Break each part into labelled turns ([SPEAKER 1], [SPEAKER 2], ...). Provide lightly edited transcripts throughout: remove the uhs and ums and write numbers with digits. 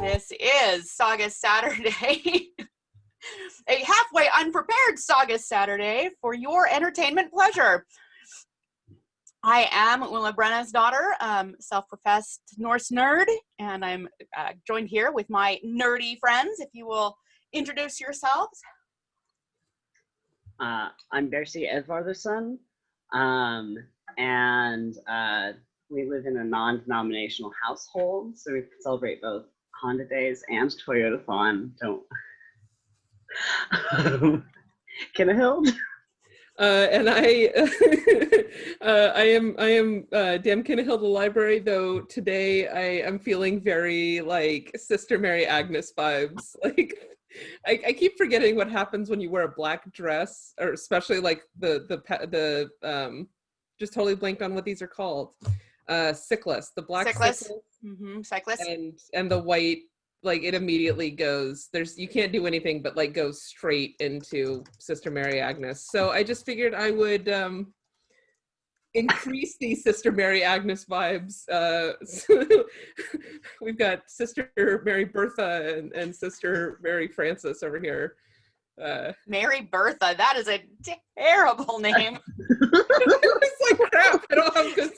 [SPEAKER 1] This is Saga Saturday, a halfway unprepared Saga Saturday for your entertainment pleasure. I am Una Brenna's daughter, self-professed Norse nerd, and I'm joined here with my nerdy friends. If you will introduce yourselves.
[SPEAKER 2] I'm Bercy Edvardason, and we live in a non-denominational household, so we celebrate both Honda Days and Toyotathon. Kinnahild?
[SPEAKER 3] And I am Dam Kinnahill, the library, though today I am feeling very like Sister Mary Agnes vibes. Like I keep forgetting what happens when you wear a black dress, or especially like the just totally blanked on what these are called. Cyclist, the black cyclist,
[SPEAKER 1] cyclist,
[SPEAKER 3] and the white. Like it immediately goes, you can't do anything but like go straight into Sister Mary Agnes. So I just figured I would increase these Sister Mary Agnes vibes. So we've got Sister Mary Bertha and Sister Mary Frances over here.
[SPEAKER 1] Mary Bertha, that is a terrible name.
[SPEAKER 3] It's like crap, I don't have good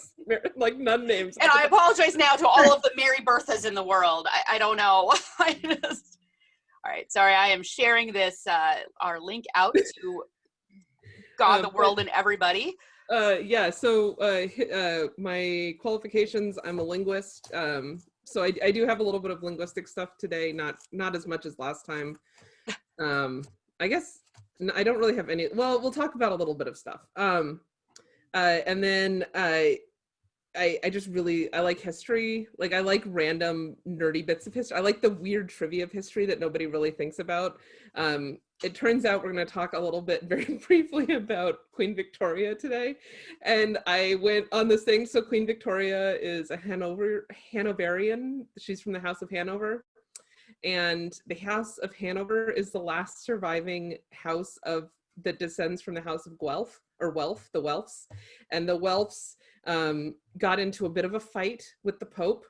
[SPEAKER 3] like nun names.
[SPEAKER 1] And I apologize now to all of the Mary Berthas in the world. I don't know. All right, sorry, I am sharing this, our link out to God, the world, and everybody.
[SPEAKER 3] Yeah, so my qualifications, I'm a linguist. So I do have a little bit of linguistic stuff today, not as much as last time. I guess I don't really have any, well, we'll talk about a little bit of stuff. And then I just really, I like history. Like I like random nerdy bits of history. I like the weird trivia of history that nobody really thinks about. It turns out we're going to talk a little bit very briefly about Queen Victoria today. And I went on this thing. So Queen Victoria is a Hanoverian. She's from the House of Hanover. And the House of Hanover is the last surviving house that descends from the House of Guelph, or Welf, the Welfs. And the Welfs got into a bit of a fight with the Pope.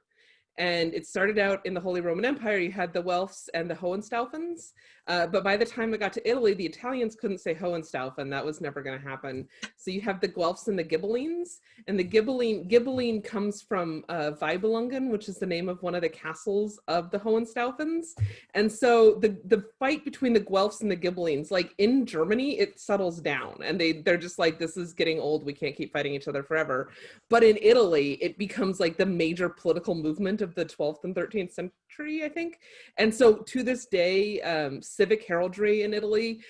[SPEAKER 3] And it started out in the Holy Roman Empire. You had the Welfs and the Hohenstaufens. But by the time it got to Italy, the Italians couldn't say Hohenstaufen. That was never going to happen. So you have the Guelfs and the Ghibellines. And the Ghibelline comes from Weibelungen, which is the name of one of the castles of the Hohenstaufens. And so the fight between the Guelfs and the Ghibellines, like in Germany, it settles down. And they're just like, this is getting old. We can't keep fighting each other forever. But in Italy, it becomes like the major political movement of the 12th and 13th century, I think. And so to this day, civic heraldry in Italy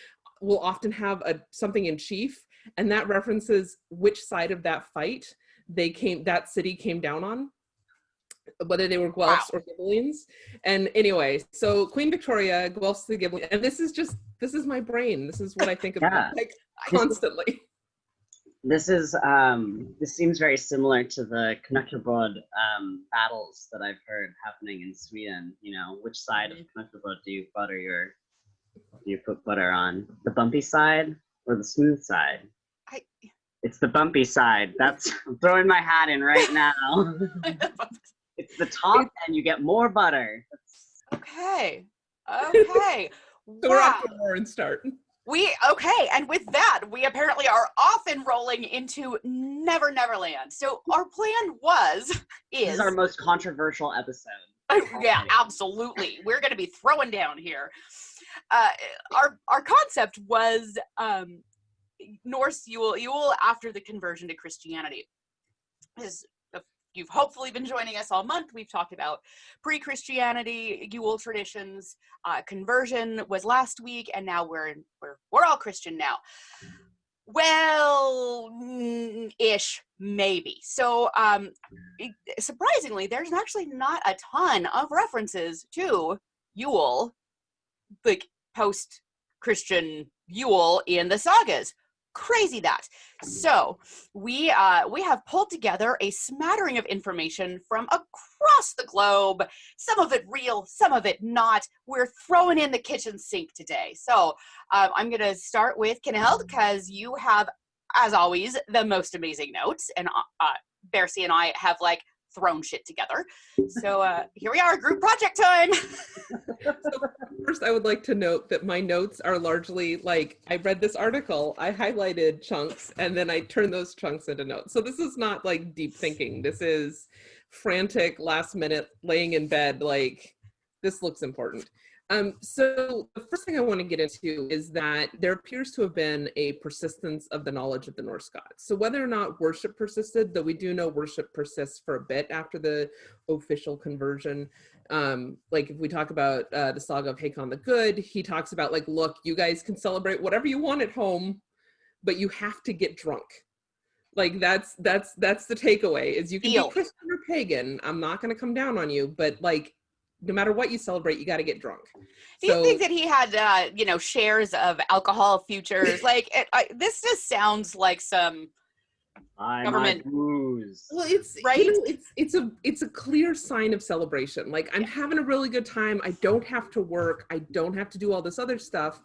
[SPEAKER 3] will often have something in chief, and that references which side of that fight that city came down on, whether they were Guelphs or Ghibellines. And anyway, so Queen Victoria, Guelphs to Ghibellines, and this is my brain. This is what I think about like constantly.
[SPEAKER 2] This seems very similar to the Knäckebröd battles that I've heard happening in Sweden. You know, which side of Knäckebröd do you put butter on? The bumpy side or the smooth side? It's the bumpy side. I'm throwing my hat in right now. It's the top and you get more butter.
[SPEAKER 1] Okay. So
[SPEAKER 3] we're off to a roaring start.
[SPEAKER 1] And with that, we apparently are off and rolling into Never Neverland. So our plan this is
[SPEAKER 2] our most controversial episode.
[SPEAKER 1] Yeah, absolutely. We're going to be throwing down here. Our concept was Norse Yule after the conversion to Christianity. You've hopefully been joining us all month. We've talked about pre-Christianity, Yule traditions. Conversion was last week, and now we're all Christian now. Well, ish, maybe. So, surprisingly, there's actually not a ton of references to Yule, like post-Christian Yule in the sagas. Crazy that. So we have pulled together a smattering of information from across the globe, some of it real, some of it not. We're throwing in the kitchen sink today. So I'm going to start with Kinnahild, because you have, as always, the most amazing notes, and Bercy and I have like thrown shit together. So here we are, group project time.
[SPEAKER 3] So first, I would like to note that my notes are largely like, I read this article, I highlighted chunks, and then I turned those chunks into notes. So this is not like deep thinking. This is frantic, last minute, laying in bed, like, this looks important. So the first thing I want to get into is that there appears to have been a persistence of the knowledge of the Norse gods. So whether or not worship persisted, though we do know worship persists for a bit after the official conversion. Like if we talk about the saga of Hakon the Good, he talks about like, look, you guys can celebrate whatever you want at home, but you have to get drunk. Like that's the takeaway is you can be Christian or pagan. I'm not going to come down on you, but like, no matter what you celebrate, you got to get drunk.
[SPEAKER 1] Do you think that he had, shares of alcohol futures? Like, this just sounds like some government
[SPEAKER 2] booze.
[SPEAKER 3] Well, it's
[SPEAKER 1] right.
[SPEAKER 3] You know, it's a clear sign of celebration. Like, I'm having a really good time. I don't have to work. I don't have to do all this other stuff.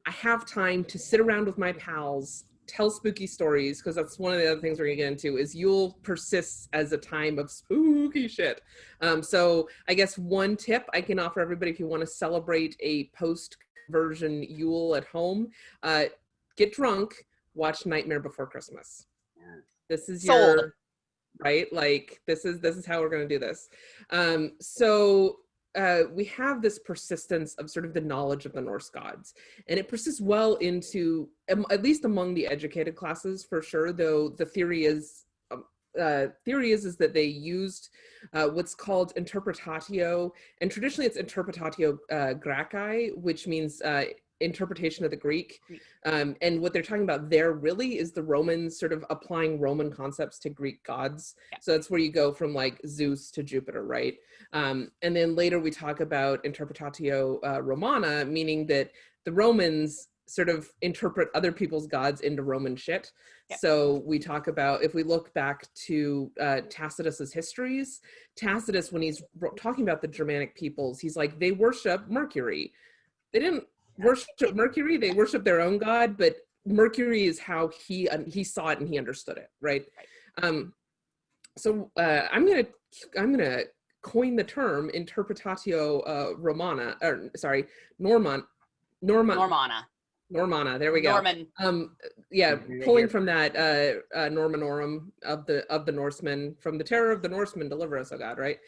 [SPEAKER 3] I have time to sit around with my pals, tell spooky stories, because that's one of the other things we're gonna get into is Yule persists as a time of spooky shit. So I guess one tip I can offer everybody if you want to celebrate a post-conversion Yule at home, get drunk, watch Nightmare Before Christmas. This is your right, like this is how we're gonna do this. We have this persistence of sort of the knowledge of the Norse gods, and it persists well into, at least among the educated classes for sure, though the theory is that they used what's called interpretatio, and traditionally it's interpretatio Graecae, which means interpretation of the Greek. And what they're talking about there really is the Romans sort of applying Roman concepts to Greek gods. So that's where you go from like Zeus to Jupiter, right? And then later we talk about interpretatio Romana, meaning that the Romans sort of interpret other people's gods into Roman shit. So we talk about, if we look back to Tacitus's histories, Tacitus, when he's talking about the Germanic peoples, he's like, they worship Mercury. They didn't worship Mercury, they worship their own god, but Mercury is how he saw it and he understood it, right? I'm gonna coin the term interpretatio Romana, or sorry, Normana. There we go.
[SPEAKER 1] Norman.
[SPEAKER 3] Pulling from that Normanorum of the Norsemen, from the terror of the Norsemen, deliver us, O God, right?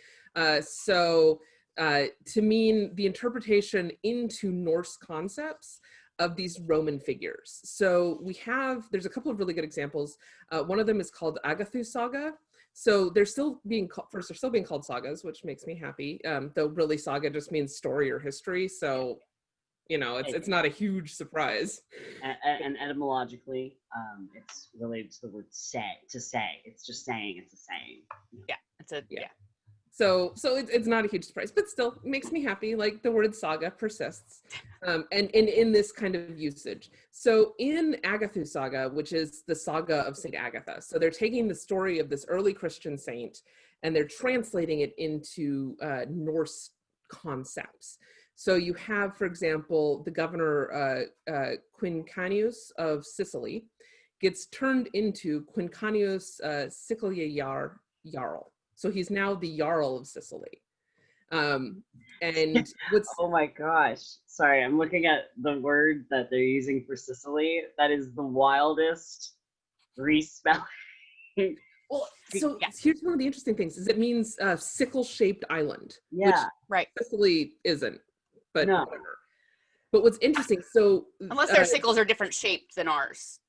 [SPEAKER 3] To mean the interpretation into Norse concepts of these Roman figures. So there's a couple of really good examples. One of them is called Agathu Saga. So they're still being called sagas, which makes me happy. Though really saga just means story or history. So, it's not a huge surprise.
[SPEAKER 2] And etymologically, it's related to the word say, to say. It's just saying, it's a saying.
[SPEAKER 1] Yeah.
[SPEAKER 3] So it's not a huge surprise, but still makes me happy. Like the word saga persists, and in this kind of usage. So in Agathu Saga, which is the saga of Saint Agatha, so they're taking the story of this early Christian saint and they're translating it into Norse concepts. So you have, for example, the governor Quincanius of Sicily gets turned into Quincanius Sicilia Jarl. So he's now the Jarl of Sicily. And what's...
[SPEAKER 2] Oh my gosh. Sorry, I'm looking at the word that they're using for Sicily. That is the wildest respelling.
[SPEAKER 3] Well, so here's one of the interesting things, is it means sickle-shaped island.
[SPEAKER 2] Yeah.
[SPEAKER 3] Which
[SPEAKER 1] right.
[SPEAKER 3] Sicily isn't, but
[SPEAKER 2] no.
[SPEAKER 3] Whatever. But what's interesting, so...
[SPEAKER 1] Unless their sickles are different shaped than ours,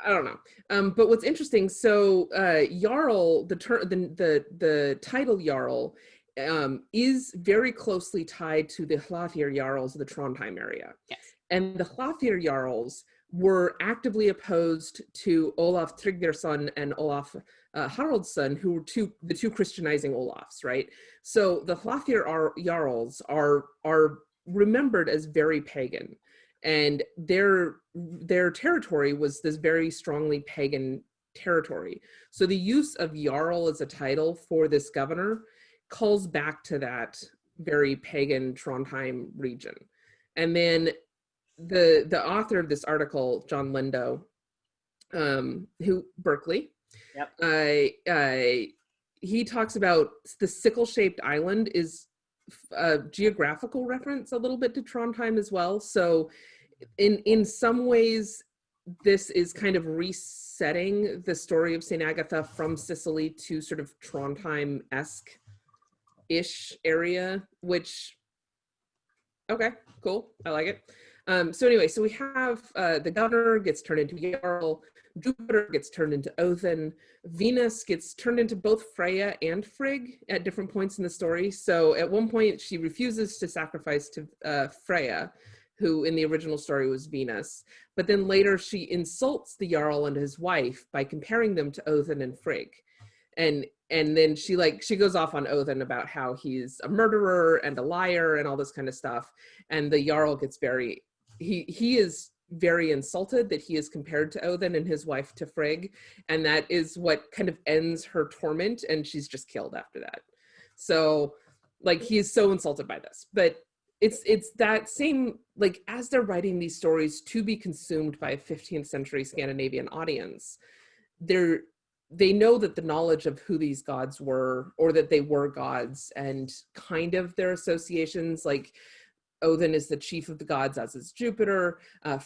[SPEAKER 3] I don't know. But what's interesting, so Jarl, the title Jarl is very closely tied to the Hlafir Jarls of the Trondheim area.
[SPEAKER 1] Yes.
[SPEAKER 3] And the Hlafir Jarls were actively opposed to Olaf Tryggvason and Olaf Haraldsson, who were the two Christianizing Olafs, right? So the Hlafir Jarls are remembered as very pagan. And their territory was this very strongly pagan territory. So the use of Jarl as a title for this governor calls back to that very pagan Trondheim region. And then the author of this article, John Lindow, who Berkeley, he talks about the sickle-shaped island is a geographical reference a little bit to Trondheim as well. So in some ways, this is kind of resetting the story of St. Agatha from Sicily to sort of Trondheim-esque-ish area, which, okay, cool, I like it. So anyway, so we have the governor gets turned into Jarl, Jupiter gets turned into Othin, Venus gets turned into both Freya and Frigg at different points in the story. So at one point she refuses to sacrifice to Freya, who in the original story was Venus, but then later she insults the Jarl and his wife by comparing them to Othin and Frigg. And then she goes off on Othin about how he's a murderer and a liar and all this kind of stuff. And the Jarl gets he is very insulted that he is compared to Othin and his wife to Frigg. And that is what kind of ends her torment. And she's just killed after that. So like, he is so insulted by this, but it's that same, like, as they're writing these stories to be consumed by a 15th century Scandinavian audience, they know that the knowledge of who these gods were, or that they were gods, and kind of their associations, like Odin is the chief of the gods, as is Jupiter.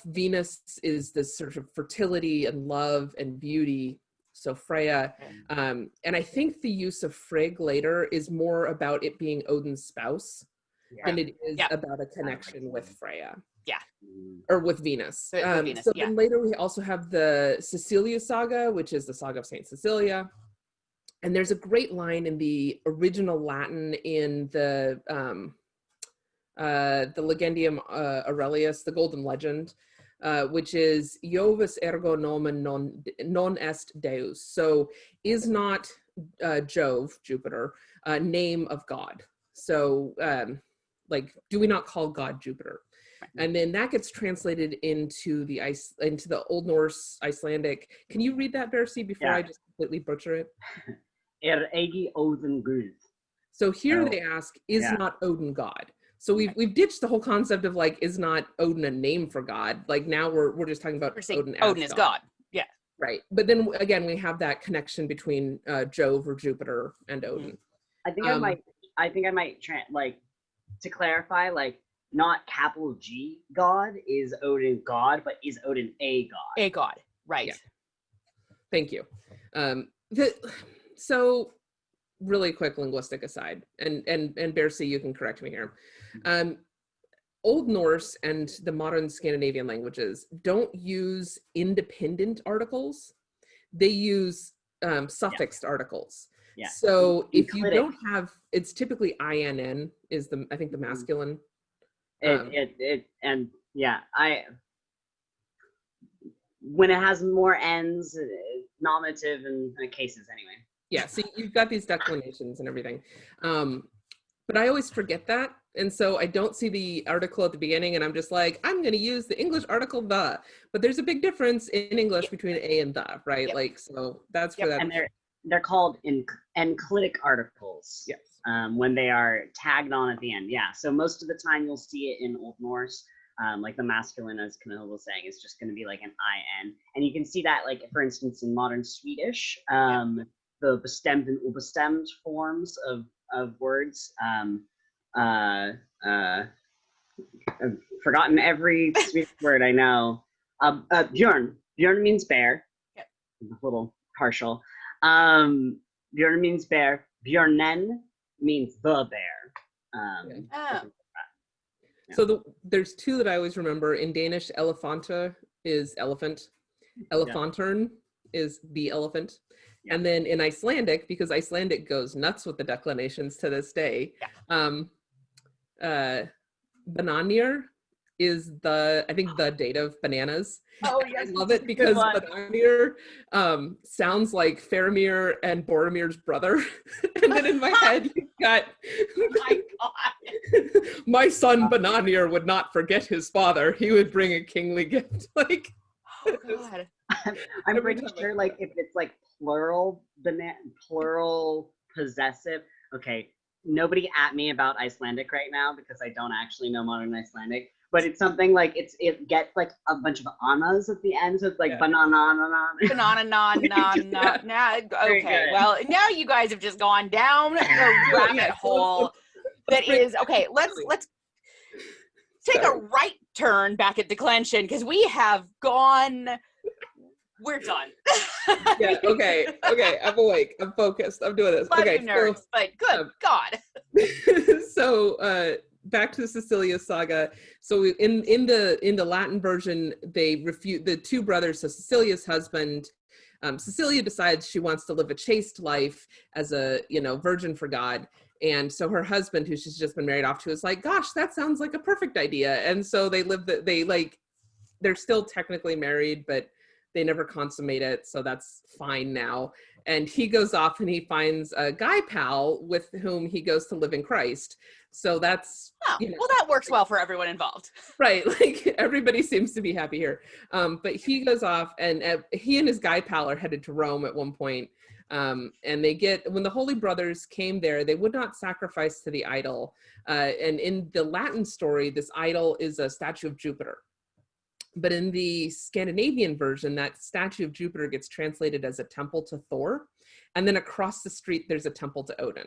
[SPEAKER 3] Venus is this sort of fertility and love and beauty. So Freya, and I think the use of Frigg later is more about it being Odin's spouse than it is about a connection with Freya. Yeah. Or with Venus. Then later we also have the Cecilia Saga, which is the Saga of Saint Cecilia. And there's a great line in the original Latin in the Legendium Aurelius, the Golden Legend, which is Jovus ergo nomen non est Deus. So is not Jove, Jupiter, name of God. So like, do we not call God Jupiter? And then that gets translated into the Old Norse Icelandic. Can you read that, Bercy, before I just completely butcher it?
[SPEAKER 2] Egi Odin Gud.
[SPEAKER 3] So here they ask, is not Odin God? So we've ditched the whole concept of like, is not Odin a name for God? Like now we're just talking about Odin as God. Yeah. Right. But then again, we have that connection between Jove or Jupiter and Odin.
[SPEAKER 2] I think I might to clarify, like, not capital G God is Odin God, but is Odin a god?
[SPEAKER 1] A god, right.
[SPEAKER 3] Yeah. Thank you. So really quick linguistic aside, and Bercy, you can correct me here. Old Norse and the modern Scandinavian languages don't use independent articles. They use suffixed articles. Yeah. So if you don't have, it's typically INN is I think the masculine.
[SPEAKER 2] When it has more N's, nominative in cases anyway.
[SPEAKER 3] Yeah, so you've got these declinations and everything. But I always forget that. And so I don't see the article at the beginning and I'm just like, I'm going to use the English article the. But there's a big difference in English between a and the, right? Yep. Like, so that's for that.
[SPEAKER 2] And they're called enclitic articles. Yes. When they are tagged on at the end. Yeah. So most of the time you'll see it in Old Norse. Like the masculine, as Camilla was saying, is just going to be like an IN. And you can see that, like, for instance, in modern Swedish, the bestemmed and ubestemmed forms of words. I've forgotten every Swedish word I know. Björn. Björn means bear. Yep. A little partial. Björn means bear. Björnen means the bear.
[SPEAKER 3] So there's two that I always remember. In Danish, elefanta is elephant. Elefantern is the elephant. Yeah. And then in Icelandic, because Icelandic goes nuts with the declinations to this day, bananir is I think the date of bananas. Oh, yes. I love it because bananir sounds like Faramir and Boromir's brother. And then in my head, you've got, my God, my son Bananir would not forget his father. He would bring a kingly gift. Like,
[SPEAKER 1] oh, God.
[SPEAKER 2] I'm pretty sure, like, if it's like plural possessive. Okay, nobody at me about Icelandic right now because I don't actually know modern Icelandic. but it's something like it gets like a bunch of anas at the end, so it's like banana.
[SPEAKER 1] Banana,
[SPEAKER 2] Very
[SPEAKER 1] okay,
[SPEAKER 2] good.
[SPEAKER 1] well, now you guys have just gone down a rabbit hole that is, okay, let's take a right turn back at declension, because we have gone, we're done.
[SPEAKER 3] Yeah, okay, I'm awake, I'm focused, I'm doing this.
[SPEAKER 1] Love
[SPEAKER 3] Okay,
[SPEAKER 1] you nerds, but good God.
[SPEAKER 3] So back to the Cecilia saga. So in the Latin version, they refute the two brothers. So Cecilia's husband, Cecilia decides she wants to live a chaste life as a virgin for God. And so her husband, who she's just been married off to, is like, gosh, that sounds like a perfect idea. And so they're still technically married, but they never consummate it. So that's fine now. And he goes off and he finds a guy pal with whom he goes to live in Christ. So that's,
[SPEAKER 1] well, that works well for everyone involved.
[SPEAKER 3] right. Like everybody seems to be happy here. But he goes off and he and his guy pal are headed to Rome at one point. And when the Holy Brothers came there, they would not sacrifice to the idol. And in the Latin story, this idol is a statue of Jupiter. But in the Scandinavian version, that statue of Jupiter gets translated as a temple to Thor. And then across the street, there's a temple to Odin.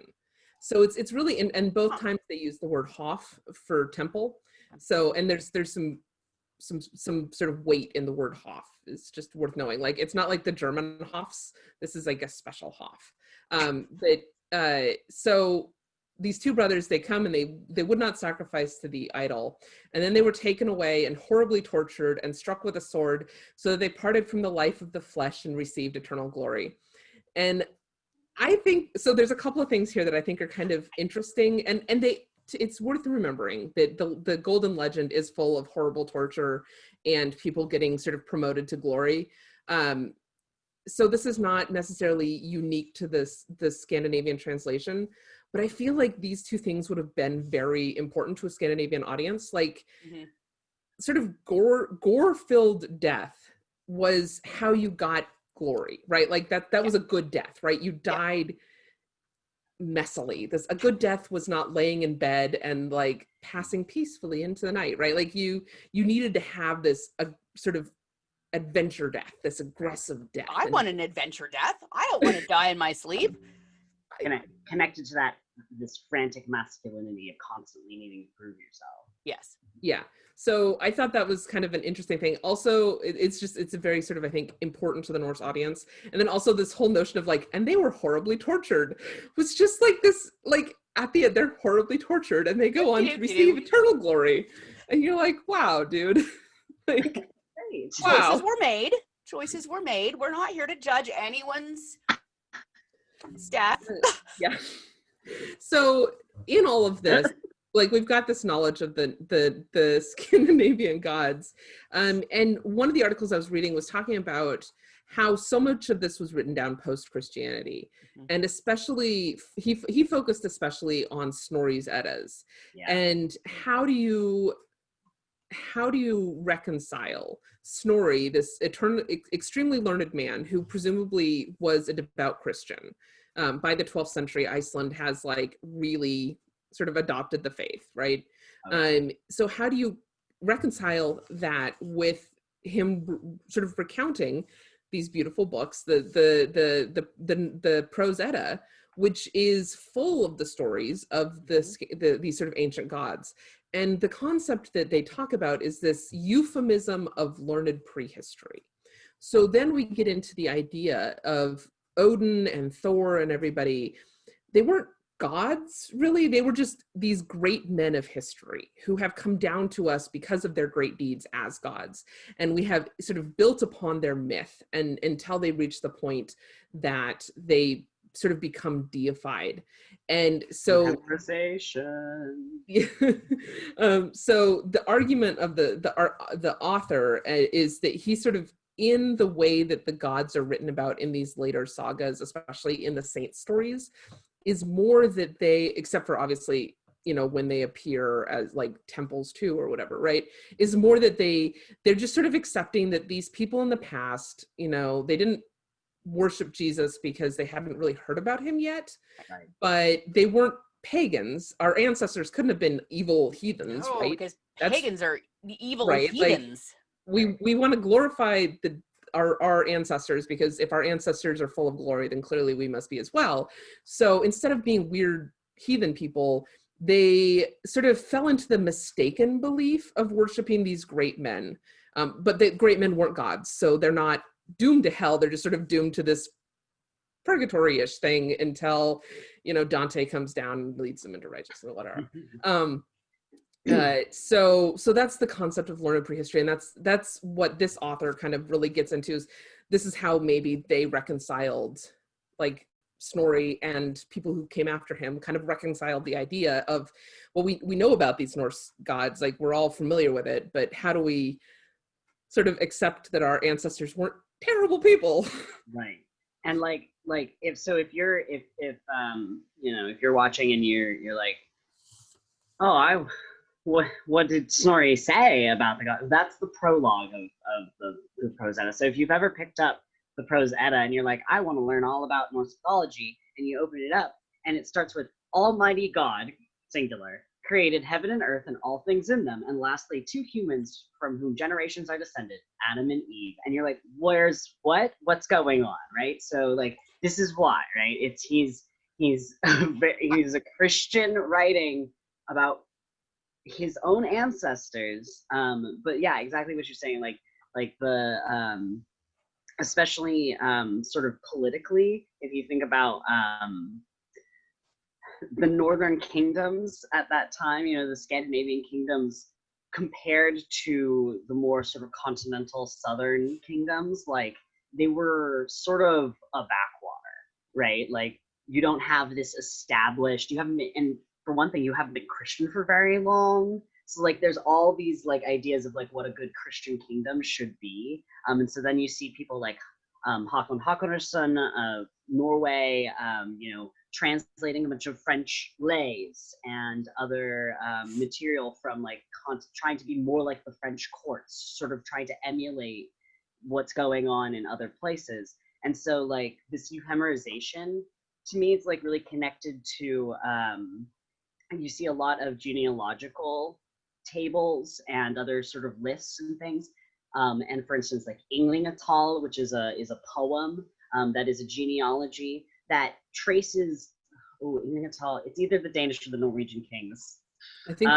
[SPEAKER 3] So it's really, and both times they use the word hof for temple. So, and there's some sort of weight in the word hof. It's just worth knowing. Like, it's not like the German hofs. This is like a special hof. So these two brothers, they come and they would not sacrifice to the idol. And then they were taken away and horribly tortured and struck with a sword, so that they parted from the life of the flesh and received eternal glory. And I think, so there's a couple of things here that I think are kind of interesting, and it's worth remembering that the Golden Legend is full of horrible torture and people getting sort of promoted to glory. So this is not necessarily unique to the Scandinavian translation, but I feel like these two things would have been very important to a Scandinavian audience. Like, sort of gore-filled death was how you got glory, right? Like that was a good death, right? You died messily. A good death was not laying in bed and like passing peacefully into the night, right? Like you needed to have this sort of adventure death, this aggressive death.
[SPEAKER 1] I want an adventure death. I don't want to die in my sleep.
[SPEAKER 2] Connected to this frantic masculinity of constantly needing to prove yourself.
[SPEAKER 1] Yes.
[SPEAKER 3] Yeah. So I thought that was kind of an interesting thing. Also, it's a very sort of, I think, important to the Norse audience. And then also this whole notion of like, and they were horribly tortured, was just like this, like at the end, they're horribly tortured and they go on to receive eternal glory. And you're like, wow, dude. Like,
[SPEAKER 1] wow. Choices were made. We're not here to judge anyone's staff.
[SPEAKER 3] Yeah. So in all of this, like we've got this knowledge of the Scandinavian gods. And one of the articles I was reading was talking about how so much of this was written down post-Christianity. And especially, he focused especially on Snorri's Eddas. Yeah. And how do you reconcile Snorri, this extremely learned man who presumably was a devout Christian? By the 12th century, Iceland has like really sort of adopted the faith, right? Okay. So how do you reconcile that with him sort of recounting these beautiful books, the Prose Edda, which is full of the stories of these sort of ancient gods? And the concept that they talk about is this euphemism of learned prehistory. So then we get into the idea of Odin and Thor and everybody. They weren't gods, really. They were just these great men of history who have come down to us because of their great deeds as gods. And we have sort of built upon their myth and until they reach the point that they sort of become deified. And so
[SPEAKER 2] conversation.
[SPEAKER 3] So the argument of the author is that he sort of, in the way that the gods are written about in these later sagas, especially in the saint stories, is more that they, except for obviously, when they appear as like temples too or whatever, right, is more that they're just sort of accepting that these people in the past, they didn't worship Jesus because they hadn't really heard about him yet, right. But they weren't pagans. Our ancestors couldn't have been evil heathens, right?
[SPEAKER 1] Because pagans are evil
[SPEAKER 3] right,
[SPEAKER 1] heathens.
[SPEAKER 3] like we want to glorify our ancestors, because if our ancestors are full of glory, then clearly we must be as well. So instead of being weird heathen people, they sort of fell into the mistaken belief of worshiping these great men. But the great men weren't gods, so they're not doomed to hell. They're just sort of doomed to this purgatory-ish thing until, Dante comes down and leads them into righteousness or whatever. So that's the concept of learned prehistory, and that's what this author kind of really gets into. Is this is how maybe they reconciled, like Snorri and people who came after him kind of reconciled the idea of, well, we know about these Norse gods, like we're all familiar with it, but how do we sort of accept that our ancestors weren't terrible people?
[SPEAKER 2] Right. And if you're watching and you're like, oh, what did Snorri say about the god? That's the prologue of the Prose Edda. So if you've ever picked up the Prose Edda and you're like, I want to learn all about Norse mythology, and you open it up and it starts with Almighty God, singular, created heaven and earth and all things in them, and lastly 2 humans from whom generations are descended, Adam and Eve. And you're like, what's going on, right? So like, this is why, right? He's a Christian writing about his own ancestors, but yeah, exactly what you're saying, like the especially sort of politically, if you think about the northern kingdoms at that time, the Scandinavian kingdoms compared to the more sort of continental southern kingdoms, like they were sort of a backwater, right? Like you don't have this established, you haven't been, and for one thing, you haven't been Christian for very long. So like there's all these like ideas of like what a good Christian kingdom should be. And so then you see people like Håkon Håkonsson of Norway, translating a bunch of French lays and other material from like trying to be more like the French courts, sort of trying to emulate what's going on in other places. And so like this euhemerization, to me, it's like really connected to, you see a lot of genealogical tables and other sort of lists and things. And for instance, like Ynglingatal, which is a poem that is a genealogy that traces, Ynglingatal, it's either the Danish or the Norwegian kings.
[SPEAKER 3] I think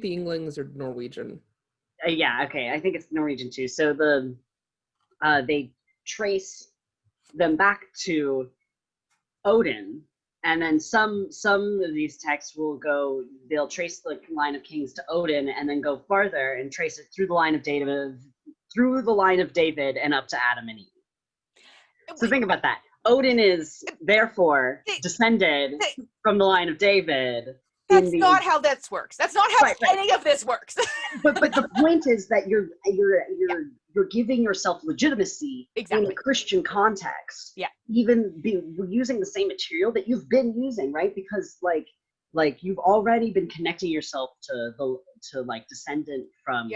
[SPEAKER 3] the Ynglings are Norwegian.
[SPEAKER 2] Yeah, okay, I think it's Norwegian too. So they trace them back to Odin, and then some of these texts they'll trace the line of kings to Odin and then go farther and trace it through the line of David and up to Adam and Eve. So think about that. Odin is therefore descended from the line of David.
[SPEAKER 1] That's not how this works. That's not how any of this works.
[SPEAKER 2] but the point is that you're giving yourself legitimacy in a Christian context.
[SPEAKER 1] Yeah.
[SPEAKER 2] We're using the same material that you've been using, right? Because like you've already been connecting yourself to descendant from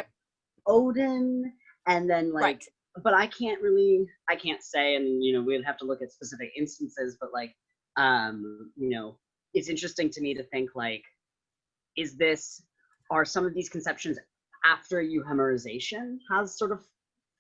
[SPEAKER 2] Odin, and then like, but I can't say, and we'd have to look at specific instances, but like it's interesting to me to think like, are some of these conceptions after euhemerization has sort of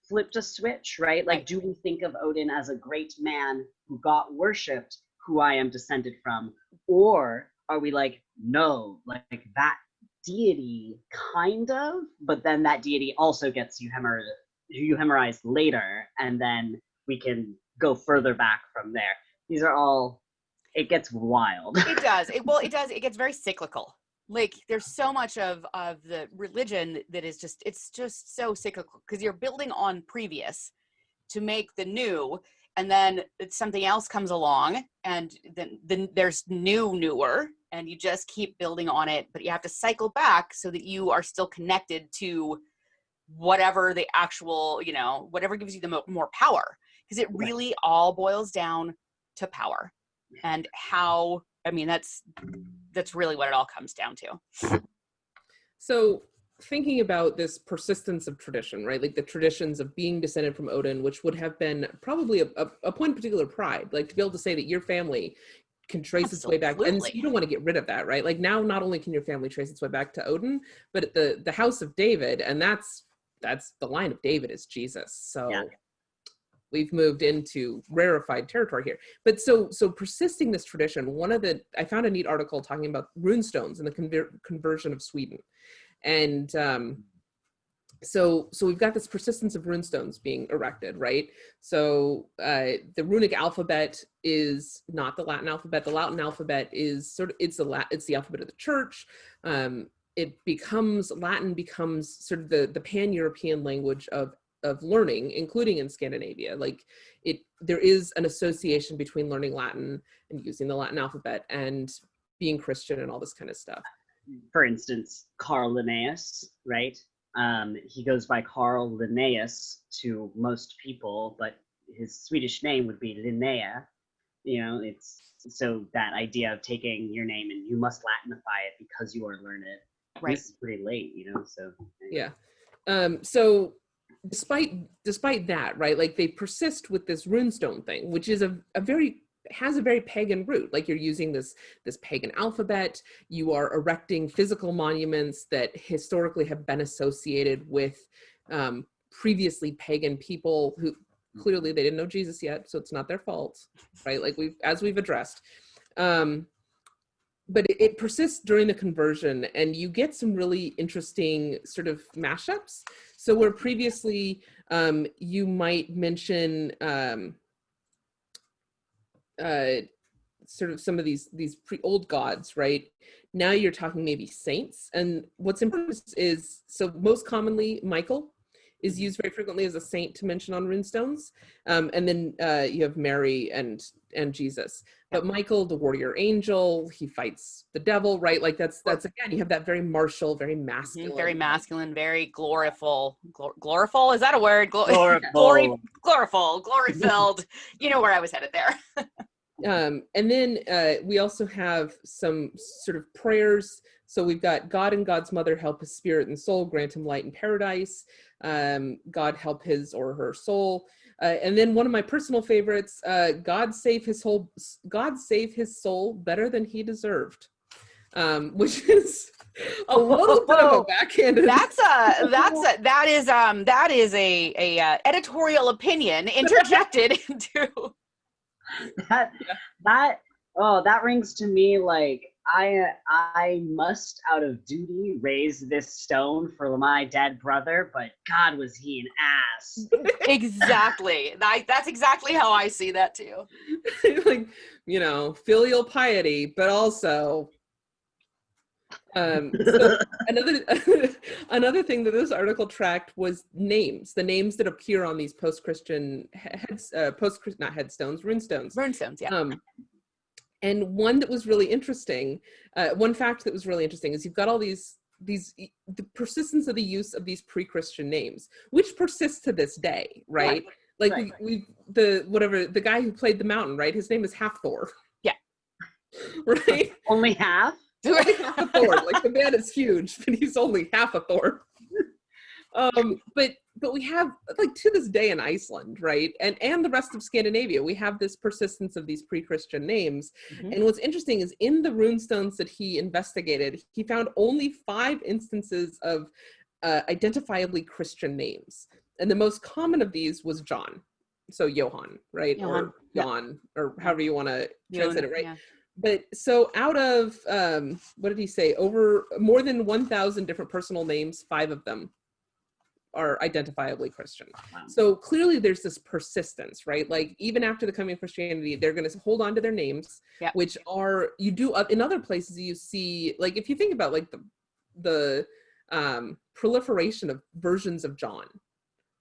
[SPEAKER 2] flipped a switch, right? Like, do we think of Odin as a great man who got worshipped, who I am descended from? Or are we like, no, like that deity kind of, but then that deity also gets euhemerized later, and then we can go further back from there. These are all, it gets wild.
[SPEAKER 1] It does. It gets very cyclical. Like there's so much of the religion that is it's just so cyclical, because you're building on previous to make the new, and then something else comes along, and then there's newer, and you just keep building on it, but you have to cycle back so that you are still connected to whatever the actual, whatever gives you the more power, because it really all boils down to power. And how, that's really what it all comes down to.
[SPEAKER 3] So thinking about this persistence of tradition, right? Like the traditions of being descended from Odin, which would have been probably a point of particular pride, like to be able to say that your family can trace its way back, and so
[SPEAKER 1] Absolutely.
[SPEAKER 3] you don't want to get rid of that, right? Like now, not only can your family trace its way back to Odin, but the house of David, and that's the line of David is Jesus. So
[SPEAKER 2] Yeah.
[SPEAKER 3] we've moved into rarefied territory here. But so persisting this tradition, I found a neat article talking about runestones and the conversion of Sweden, and so we've got this persistence of runestones being erected, right? So the runic alphabet is not the Latin alphabet. The Latin alphabet is it's the alphabet of the church. Latin becomes sort of the pan-European language of learning, including in Scandinavia. Like there is an association between learning Latin and using the Latin alphabet and being Christian and all this kind of stuff.
[SPEAKER 2] For instance, Carl Linnaeus, right? He goes by Carl Linnaeus to most people, but his Swedish name would be Linnea. It's so that idea of taking your name and you must Latinify it because you are learned.
[SPEAKER 1] Right.
[SPEAKER 2] This is pretty late, so.
[SPEAKER 3] Yeah. So despite that, right, like they persist with this runestone thing, which is has a very pagan root. Like you're using this pagan alphabet, you are erecting physical monuments that historically have been associated with previously pagan people who clearly they didn't know Jesus yet, so it's not their fault, right? Like we've addressed. But it persists during the conversion, and you get some really interesting sort of mashups. So where previously you might mention sort of some of these old gods, right? Now you're talking maybe saints. And what's important is, so most commonly Michael is used very frequently as a saint to mention on runestones. And then you have Mary and Jesus. But Michael, the warrior angel, he fights the devil, right? Like that's again, you have that very martial, very masculine.
[SPEAKER 1] Very masculine, very gloriful. Gloriful, is that a word?
[SPEAKER 2] Gloriful.
[SPEAKER 1] Glory-filled. You know where I was headed there.
[SPEAKER 3] And then we also have some sort of prayers. So we've got God and God's mother help his spirit and soul, grant him light in paradise. God help his or her soul. And then one of my personal favorites, God save his soul better than he deserved. Which is a little bit of a backhanded.
[SPEAKER 1] That is a editorial opinion interjected into.
[SPEAKER 2] That rings to me like I must out of duty raise this stone for my dead brother, but God, was he an ass.
[SPEAKER 1] Exactly. That's exactly how I see that too.
[SPEAKER 3] Like, filial piety, but also so another thing that this article tracked was the names that appear on these post-Christian runestones.
[SPEAKER 1] Runestones, yeah.
[SPEAKER 3] And one that was really interesting, one fact that was really interesting is you've got all the persistence of the use of these pre-Christian names, which persists to this day, right? Like
[SPEAKER 2] right.
[SPEAKER 3] The guy who played the mountain, right? His name is Half Thor. Yeah. Right?
[SPEAKER 2] Only half?
[SPEAKER 3] Only half a Thor. Like the man is huge, but he's only half a Thor. But we have, like, to this day in Iceland, right, and the rest of Scandinavia, we have this persistence of these pre-Christian names. Mm-hmm. And what's interesting is in the runestones that he investigated, he found only 5 instances of identifiably Christian names, and the most common of these was John, so Johann, right, or Jan, or however you want to translate it, right? Yeah. But so out of what did he say? Over more than 1,000 different personal names, 5 of them are identifiably Christian. Wow. So clearly there's this persistence, right? Like even after the coming of Christianity, they're going to hold on to their names, which are, you do in other places you see, like if you think about like the proliferation of versions of John,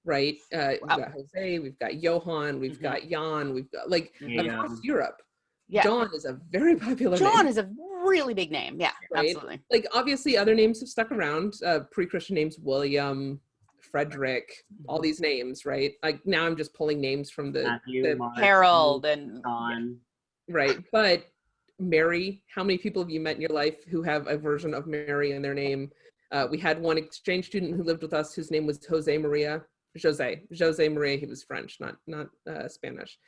[SPEAKER 3] right? We've got Jose, we've got Johann, we've got Jan, we've got like across Europe. Yeah. John is a very popular name.
[SPEAKER 1] John is a really big name. Yeah, right? Absolutely.
[SPEAKER 3] Like obviously other names have stuck around, pre-Christian names, William, Frederick, all these names, right? Like now I'm just pulling names from the
[SPEAKER 1] Carole and
[SPEAKER 2] John.
[SPEAKER 3] Right. But Mary, how many people have you met in your life who have a version of Mary in their name? We had one exchange student who lived with us whose name was Jose Maria. He was French, not Spanish.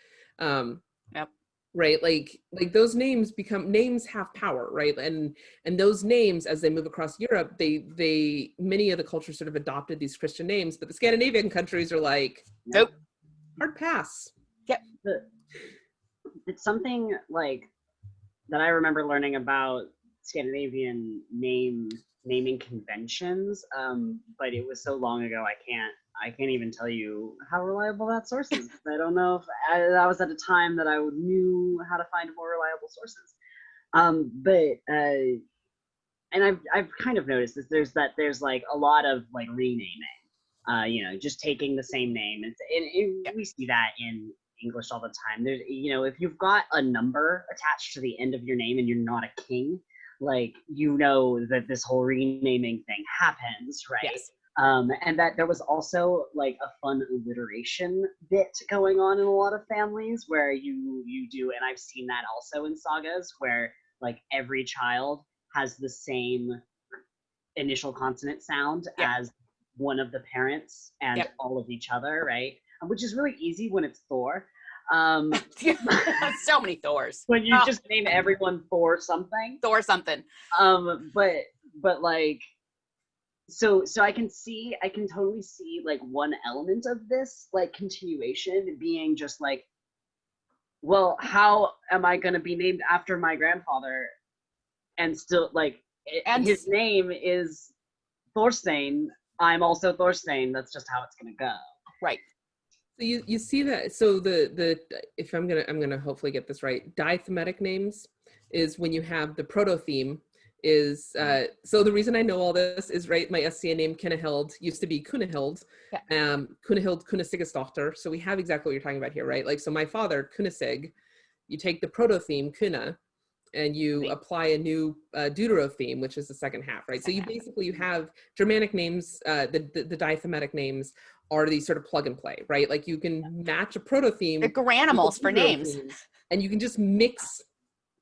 [SPEAKER 1] Yep.
[SPEAKER 3] right? Like those names have power, right? And those names, as they move across Europe, they many of the cultures sort of adopted these Christian names, but the Scandinavian countries are like,
[SPEAKER 1] Nope.
[SPEAKER 3] Hard pass.
[SPEAKER 2] It's something like that I remember learning about Scandinavian naming conventions, but it was so long ago I can't even tell you how reliable that source is. I don't know if that was at a time that I knew how to find more reliable sources. And I've kind of noticed this. There's like a lot of like renaming, just taking the same name, and we see that in English all the time. There's, if you've got a number attached to the end of your name and you're not a king, like, that this whole renaming thing happens, right?
[SPEAKER 1] Yes.
[SPEAKER 2] And that there was also like a fun alliteration bit going on in a lot of families where you do, and I've seen that also in sagas where like every child has the same initial consonant sound as one of the parents and all of each other, right? Which is really easy when it's Thor.
[SPEAKER 1] So many Thors.
[SPEAKER 2] When you just name everyone Thor something.
[SPEAKER 1] Thor something.
[SPEAKER 2] But like, so I can totally see like one element of this like continuation being just like, well, how am I going to be named after my grandfather and still like his name is Thorstein. I'm also Thorstein. That's just how it's going to go.
[SPEAKER 1] Right.
[SPEAKER 3] So you see that. So the if I'm gonna hopefully get this right, diathematic names is when you have the proto theme is so the reason I know all this is, right, my SCA name Kunnehild used to be Kunnehild, Kunnehild Kunnesigisdottir. So we have exactly what you're talking about here, right? Like, so my father Kunnesig, you take the proto theme Kunna and you apply a new deutero theme, which is the second half, right? So you basically, you have Germanic names, the diathematic names are these sort of plug and play, right? Like you can match a proto theme.
[SPEAKER 1] They're granimals for names.
[SPEAKER 3] And you can just mix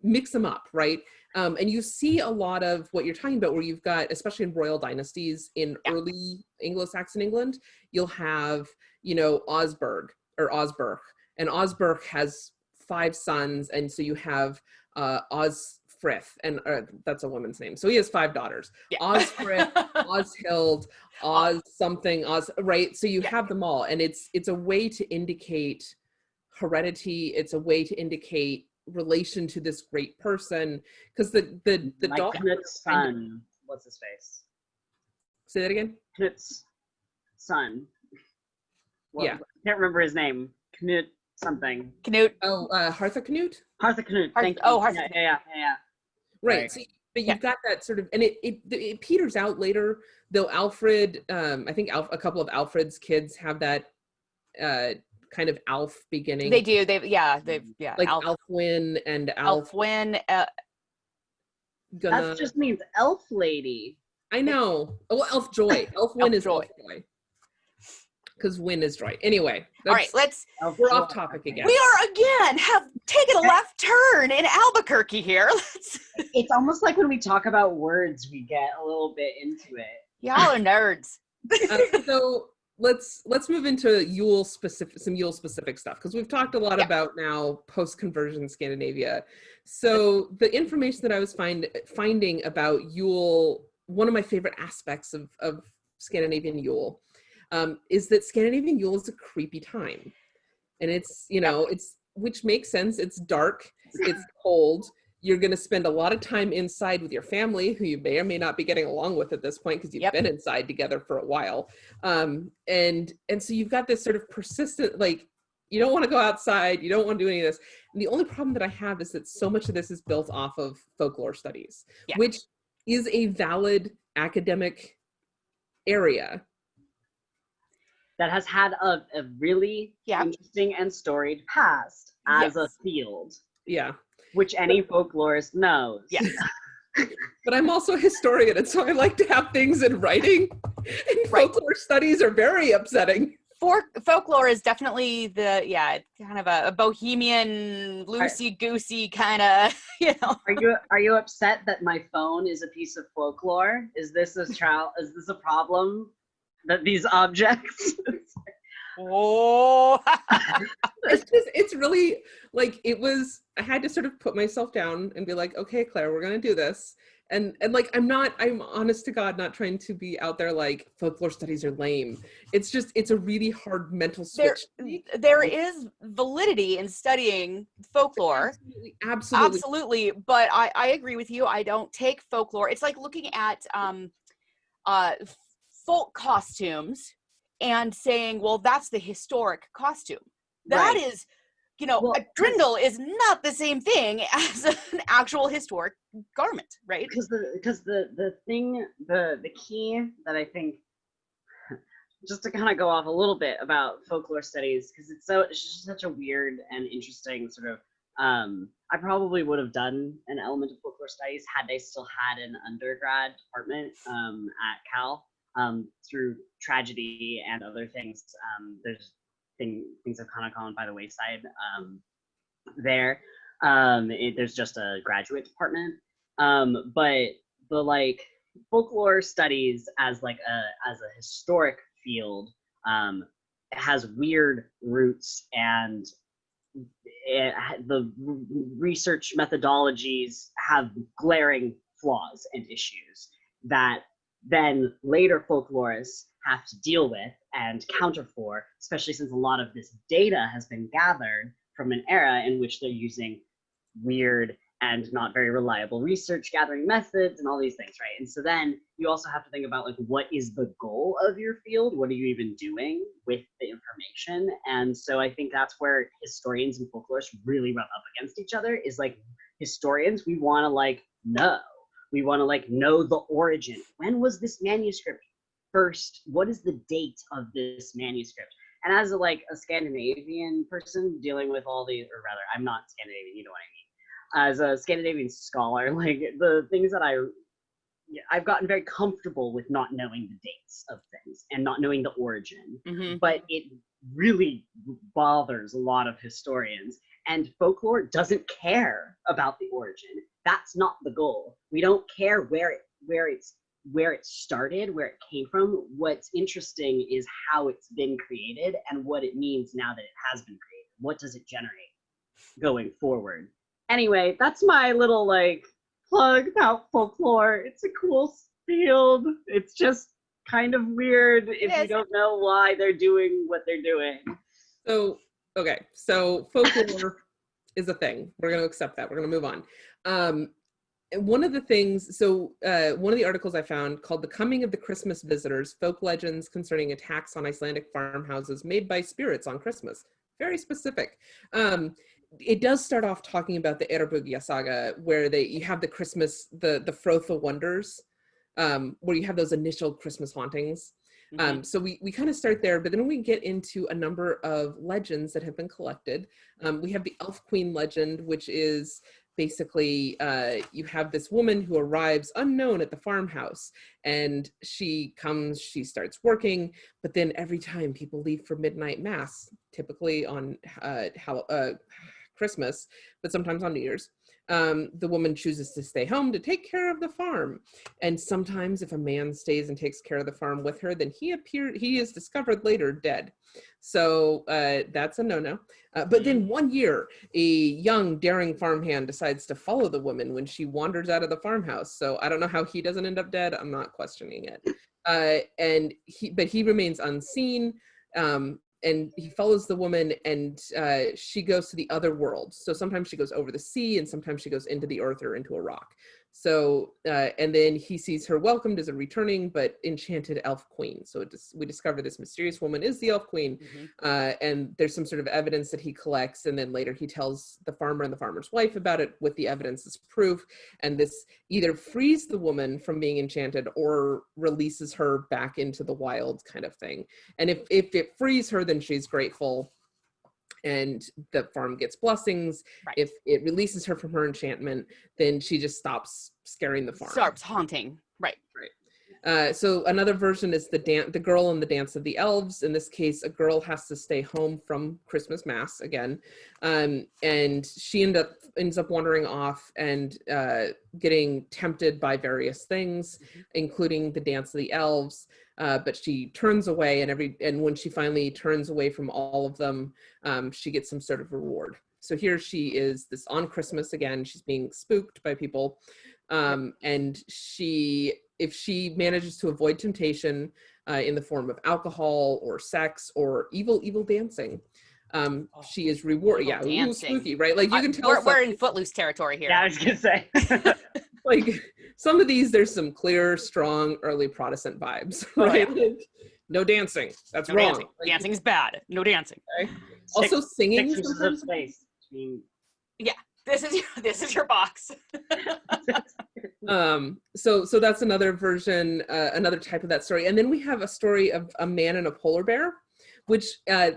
[SPEAKER 3] them up, right? And you see a lot of what you're talking about where you've got, especially in royal dynasties in early Anglo-Saxon England, you'll have, Osberg or Osberg, and Osberg has 5 sons. And so you have Osfrith, and that's a woman's name. So he has 5 daughters. Osfrith, Oshild, Oz something, Oz, right? So you have them all. And it's a way to indicate heredity. It's a way to indicate relation to this great person. Because the daughter,
[SPEAKER 2] Knut's son, what's his face?
[SPEAKER 3] Say that again?
[SPEAKER 2] Knut's son. Well,
[SPEAKER 3] yeah.
[SPEAKER 2] I can't remember his name. Knut something.
[SPEAKER 1] Knut.
[SPEAKER 3] Oh, Hartha Knut?
[SPEAKER 2] Hartha Knut. Thank you.
[SPEAKER 1] Oh, Hartha.
[SPEAKER 2] Yeah.
[SPEAKER 3] Right. So, but you've got that sort of, and it peters out later, though. Alfred, I think a couple of Alfred's kids have that kind of Alf beginning.
[SPEAKER 1] They do.
[SPEAKER 3] Like Alfwin and
[SPEAKER 1] Alfwin.
[SPEAKER 2] That just means elf lady.
[SPEAKER 3] I know. Oh, Elf Joy. Elfwin is Elf Joy. Because Win is joy. Anyway.
[SPEAKER 1] All right,
[SPEAKER 3] we're off topic again.
[SPEAKER 1] We are again have taken a left turn in Albuquerque here.
[SPEAKER 2] It's almost like when we talk about words, we get a little bit into it.
[SPEAKER 1] Y'all are nerds.
[SPEAKER 3] So let's move into some Yule specific stuff, because we've talked a lot about now post-conversion Scandinavia. So the information that I was finding about Yule, one of my favorite aspects of Scandinavian Yule, is that Scandinavian Yule is a creepy time. And it's, which makes sense. It's dark, it's cold. You're going to spend a lot of time inside with your family, who you may or may not be getting along with at this point, because you've been inside together for a while. And so you've got this sort of persistent, like, you don't want to go outside, you don't want to do any of this. And the only problem that I have is that so much of this is built off of folklore studies, which is a valid academic area.
[SPEAKER 2] That has had a really interesting and storied past as a field.
[SPEAKER 3] Yeah.
[SPEAKER 2] Which any folklorist knows.
[SPEAKER 1] Yes.
[SPEAKER 3] But I'm also a historian, and so I like to have things in writing. And folklore studies are very upsetting.
[SPEAKER 1] Folklore is definitely kind of a bohemian, loosey-goosey kind of,
[SPEAKER 2] Are you upset that my phone is a piece of folklore? Is this a problem? That these objects.
[SPEAKER 1] Oh,
[SPEAKER 3] it's really like, I had to sort of put myself down and be like, okay, Claire, we're going to do this. And like, I'm honest to God, not trying to be out there like folklore studies are lame. It's a really hard mental switch.
[SPEAKER 1] There is validity in studying folklore. Absolutely. But I agree with you. I don't take folklore. It's like looking at folk costumes and saying, well, that's the historic costume. That is, a drindle is not the same thing as an actual historic garment, right?
[SPEAKER 2] Because the key that I think, just to kind of go off a little bit about folklore studies, because it's just such a weird and interesting sort of, I probably would have done an element of folklore studies had they still had an undergrad department at Cal, through tragedy and other things. There's things have kind of gone by the wayside there. There's just a graduate department, but the like folklore studies as a historic field has weird roots, and the research methodologies have glaring flaws and issues that then later folklorists have to deal with and counter for, especially since a lot of this data has been gathered from an era in which they're using weird and not very reliable research gathering methods and all these things, right? And so then you also have to think about like, what is the goal of your field? What are you even doing with the information? And so I think that's where historians and folklorists really rub up against each other, is like, historians, we want to like know. We want to like know the origin. When was this manuscript first? What is the date of this manuscript? And as a Scandinavian person dealing with all these, or rather, I'm not Scandinavian, you know what I mean. As a Scandinavian scholar, like the things that I've gotten very comfortable with not knowing the dates of things and not knowing the origin, but it really bothers a lot of historians. And folklore doesn't care about the origin. That's not the goal. We don't care where it started, where it came from. What's interesting is how it's been created and what it means now that it has been created. What does it generate going forward? Anyway, that's my little plug about folklore. It's a cool field. It's just kind of weird if you don't know why they're doing what they're doing.
[SPEAKER 3] So, okay, so folklore is a thing. We're going to accept that. We're going to move on. One of the things, one of the articles I found called "The Coming of the Christmas Visitors: Folk Legends Concerning Attacks on Icelandic Farmhouses Made by Spirits on Christmas." Very specific. It does start off talking about the Eyrbyggja Saga, where you have the Christmas, the Frotha Wonders, where you have those initial Christmas hauntings. So we kind of start there, but then we get into a number of legends that have been collected. We have the Elf Queen legend, which is basically you have this woman who arrives unknown at the farmhouse, and she starts working, but then every time people leave for midnight mass, typically on Christmas, but sometimes on New Year's, the woman chooses to stay home to take care of the farm. And sometimes if a man stays and takes care of the farm with her, then he is discovered later dead. So that's a no-no. But then one year, a young, daring farmhand decides to follow the woman when she wanders out of the farmhouse. So I don't know how he doesn't end up dead. I'm not questioning it. But he remains unseen. And he follows the woman, and she goes to the other world. So sometimes she goes over the sea, and sometimes she goes into the earth or into a rock. So, and then he sees her welcomed as a returning but enchanted elf queen. So we discover this mysterious woman is the elf queen, and there's some sort of evidence that he collects, and then later he tells the farmer and the farmer's wife about it with the evidence as proof, and this either frees the woman from being enchanted or releases her back into the wild, kind of thing. And if it frees her, then she's grateful and the farm gets blessings. Right. If it releases her from her enchantment, then she just stops scaring the farm.
[SPEAKER 1] Stops haunting. Right.
[SPEAKER 3] So another version is the girl in the dance of the elves. In this case, a girl has to stay home from Christmas mass again, and she ends up wandering off and getting tempted by various things, including the dance of the elves. But she turns away, and when she finally turns away from all of them, she gets some sort of reward. So here she is, this on Christmas again. She's being spooked by people, and if she manages to avoid temptation in the form of alcohol or sex or evil dancing, she is rewarded. Yeah, ooh, spooky, right? Like you can tell
[SPEAKER 1] we're in Footloose territory here.
[SPEAKER 2] Yeah, I was gonna say.
[SPEAKER 3] Like some of these, there's some clear, strong early Protestant vibes, right?
[SPEAKER 1] Oh, yeah.
[SPEAKER 3] Like, no dancing. That's
[SPEAKER 1] No
[SPEAKER 3] wrong.
[SPEAKER 1] dancing.
[SPEAKER 3] Like,
[SPEAKER 1] Dancing's bad. No dancing.
[SPEAKER 3] okay. Also, singing is
[SPEAKER 2] 6 inches of
[SPEAKER 3] sometimes.
[SPEAKER 2] space between.
[SPEAKER 1] Yeah, this is your box.
[SPEAKER 3] So that's another version, another type of that story. And then we have a story of a man and a polar bear, which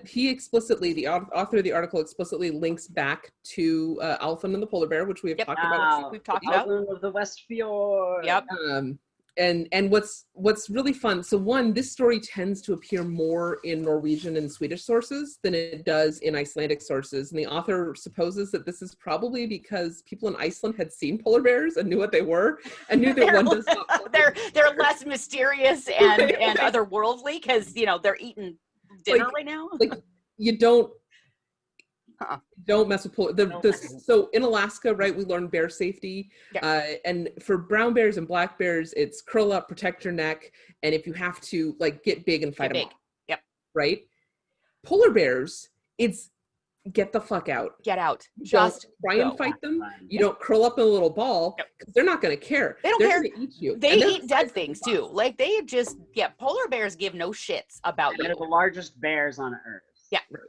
[SPEAKER 3] he explicitly, the author of the article explicitly links back to Alfyn and the polar bear, which we have talked about.
[SPEAKER 1] We've talked about
[SPEAKER 2] of the West Fjord.
[SPEAKER 1] Yep.
[SPEAKER 3] And what's really fun, so one, this story tends to appear more in Norwegian and Swedish sources than it does in Icelandic sources, and the author supposes that this is probably because people in Iceland had seen polar bears and knew what they were and knew that one does not.
[SPEAKER 1] They're less mysterious and otherworldly because they're eating dinner right now.
[SPEAKER 3] Like you don't mess with polar. So in Alaska, right, we learned bear safety, and for brown bears and black bears, it's curl up, protect your neck, and if you have to, like, get big and fight them off.
[SPEAKER 1] Yep.
[SPEAKER 3] Right. Polar bears, it's get the fuck out.
[SPEAKER 1] Get out.
[SPEAKER 3] Just try and fight them. You don't curl up in a little ball because they're not going to care.
[SPEAKER 1] They don't
[SPEAKER 3] They're
[SPEAKER 1] care.
[SPEAKER 3] Gonna eat you.
[SPEAKER 1] They eat dead things too. Like they just polar bears give no shits about you.
[SPEAKER 2] They're the largest bears on Earth.
[SPEAKER 1] Yeah.
[SPEAKER 3] Right.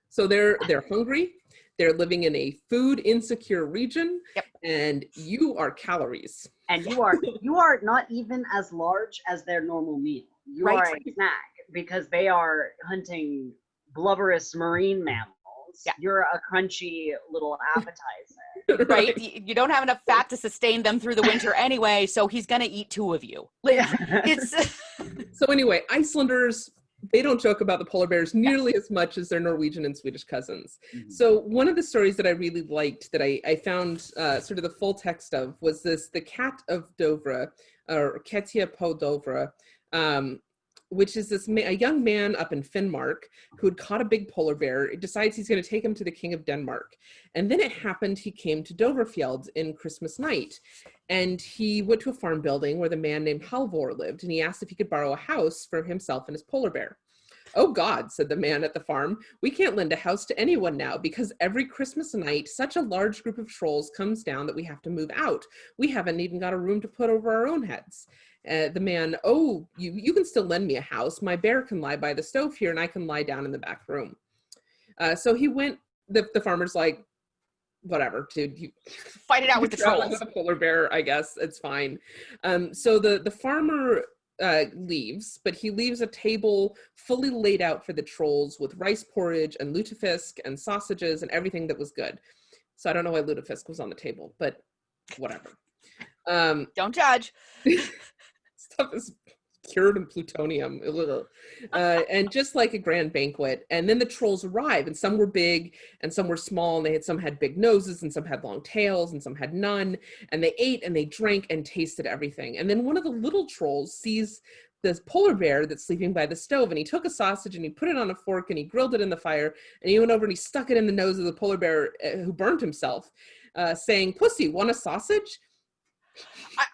[SPEAKER 3] So they're hungry. They're living in a food insecure region, and you are calories.
[SPEAKER 2] And you are not even as large as their normal meal. You are a snack because they are hunting blubberous marine mammals. Yeah. You're a crunchy little appetizer.
[SPEAKER 1] Right? You don't have enough fat to sustain them through the winter anyway, so he's gonna eat 2 of you.
[SPEAKER 3] So anyway, Icelanders, they don't joke about the polar bears nearly as much as their Norwegian and Swedish cousins. Mm-hmm. So one of the stories that I really liked that I found sort of the full text of was the Cat of Dovre, or Ketja på Dovre, which is a young man up in Finnmark who had caught a big polar bear. He decides he's going to take him to the King of Denmark. And then it happened he came to Dovrefjeld in Christmas night. And he went to a farm building where the man named Halvor lived, and he asked if he could borrow a house for himself and his polar bear. "Oh God," said the man at the farm, "we can't lend a house to anyone now because every Christmas night, such a large group of trolls comes down that we have to move out. We haven't even got a room to put over our own heads." The man, "Oh, you can still lend me a house. My bear can lie by the stove here and I can lie down in the back room." So he went, the farmer's like, "Whatever, dude, you
[SPEAKER 1] fight it out with the trolls.
[SPEAKER 3] With a polar bear, I guess it's fine." So the farmer leaves, but he leaves a table fully laid out for the trolls with rice porridge and lutefisk and sausages and everything that was good. So I don't know why lutefisk was on the table, but whatever.
[SPEAKER 1] Don't judge.
[SPEAKER 3] Stuff is cured in plutonium, and just like a grand banquet. And then the trolls arrive, and some were big and some were small, and some had big noses and some had long tails and some had none, and they ate and they drank and tasted everything. And then one of the little trolls sees this polar bear that's sleeping by the stove, and he took a sausage and he put it on a fork and he grilled it in the fire, and he went over and he stuck it in the nose of the polar bear who burned himself, saying, "Pussy, want a sausage?"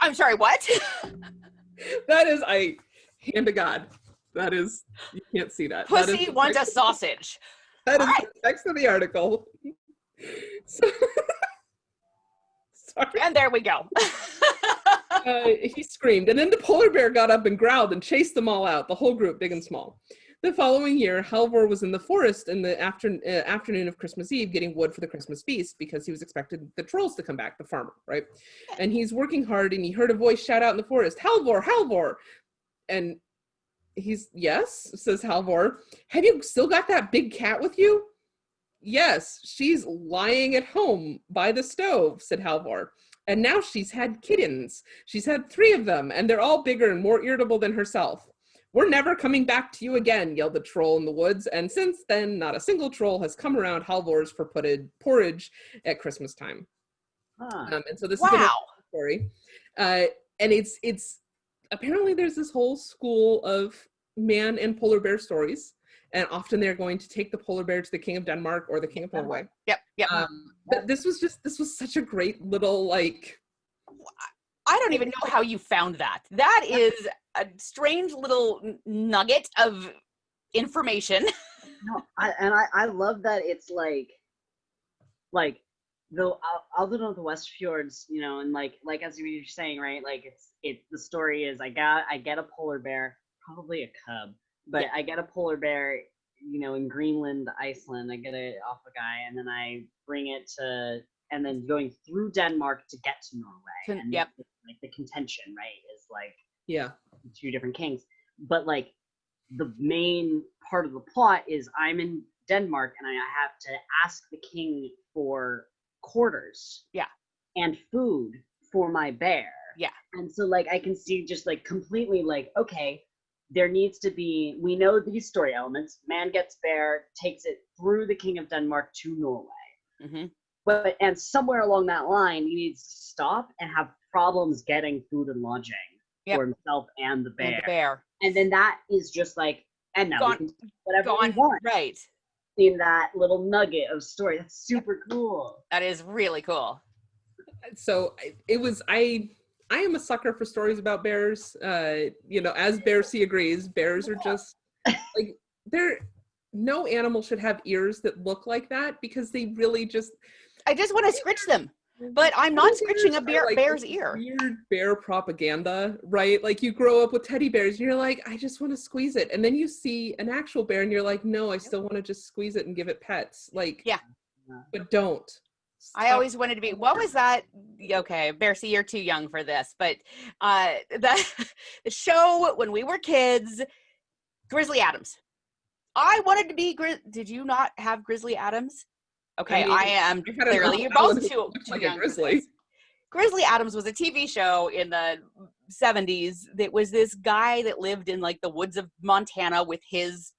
[SPEAKER 1] I'm sorry, what?
[SPEAKER 3] That is, hand to God. That is, you can't see that.
[SPEAKER 1] Pussy want a sausage.
[SPEAKER 3] That is the text of the article. So, sorry.
[SPEAKER 1] And there we go.
[SPEAKER 3] He screamed, and then the polar bear got up and growled and chased them all out, the whole group, big and small. The following year, Halvor was in the forest in the afternoon of Christmas Eve getting wood for the Christmas feast because he was expecting the trolls to come back, the farmer, right? And he's working hard, and he heard a voice shout out in the forest, "Halvor, Halvor!" And he's, "Yes," says Halvor. "Have you still got that big cat with you?" "Yes, she's lying at home by the stove," said Halvor. And now she's had kittens. She's had 3 of them, and they're all bigger and more irritable than herself. We're never coming back to you again, yelled the troll in the woods. And since then, not a single troll has come around Halvor's for porridge at Christmas time. And so this is a story. And it's apparently there's this whole school of man and polar bear stories. And often they're going to take the polar bear to the king of Denmark or the king of Norway.
[SPEAKER 1] Yep.
[SPEAKER 3] But this was such a great little, like,
[SPEAKER 1] I don't even know how you found that. That is a strange little nugget of information.
[SPEAKER 2] No, I love that it's like though other than the West Fjords, you know, and like as you were saying, right? Like it's the story is I get a polar bear, probably a cub, but I get a polar bear, you know, in Greenland, Iceland. I get it off a guy, and then I bring it to, and then going through Denmark to get to Norway. And like the contention, right, is like the 2 different kings. But like the main part of the plot is I'm in Denmark and I have to ask the king for quarters and food for my bear. And so like I can see just like completely like, okay, there needs to be, we know these story elements, man gets bear, takes it through the king of Denmark to Norway. But and somewhere along that line he needs to stop and have problems getting food and lodging for himself and the bear. And then that is just like, and now we can do whatever we want. Right. In that little nugget of story. That's super cool.
[SPEAKER 1] That is really cool.
[SPEAKER 3] So it was, I am a sucker for stories about bears. You know, as Bear C agrees, bears are just like, no animal should have ears that look like that, because they really just,
[SPEAKER 1] I just want to scritch them. But I'm not scritching a bear's ear.
[SPEAKER 3] Weird bear propaganda, right? Like you grow up with teddy bears and you're like, I just want to squeeze it. And then you see an actual bear and you're like, no, I still want to just squeeze it and give it pets. Like, but don't. Stop.
[SPEAKER 1] I always wanted to be, what was that? Okay, Bear C, you're too young for this. But the show when we were kids, Grizzly Adams. I wanted to be, did you not have Grizzly Adams? Okay, I am clearly. You're both too young. Grizzly Adams was a TV show in the 70s. That was this guy that lived in like the woods of Montana with his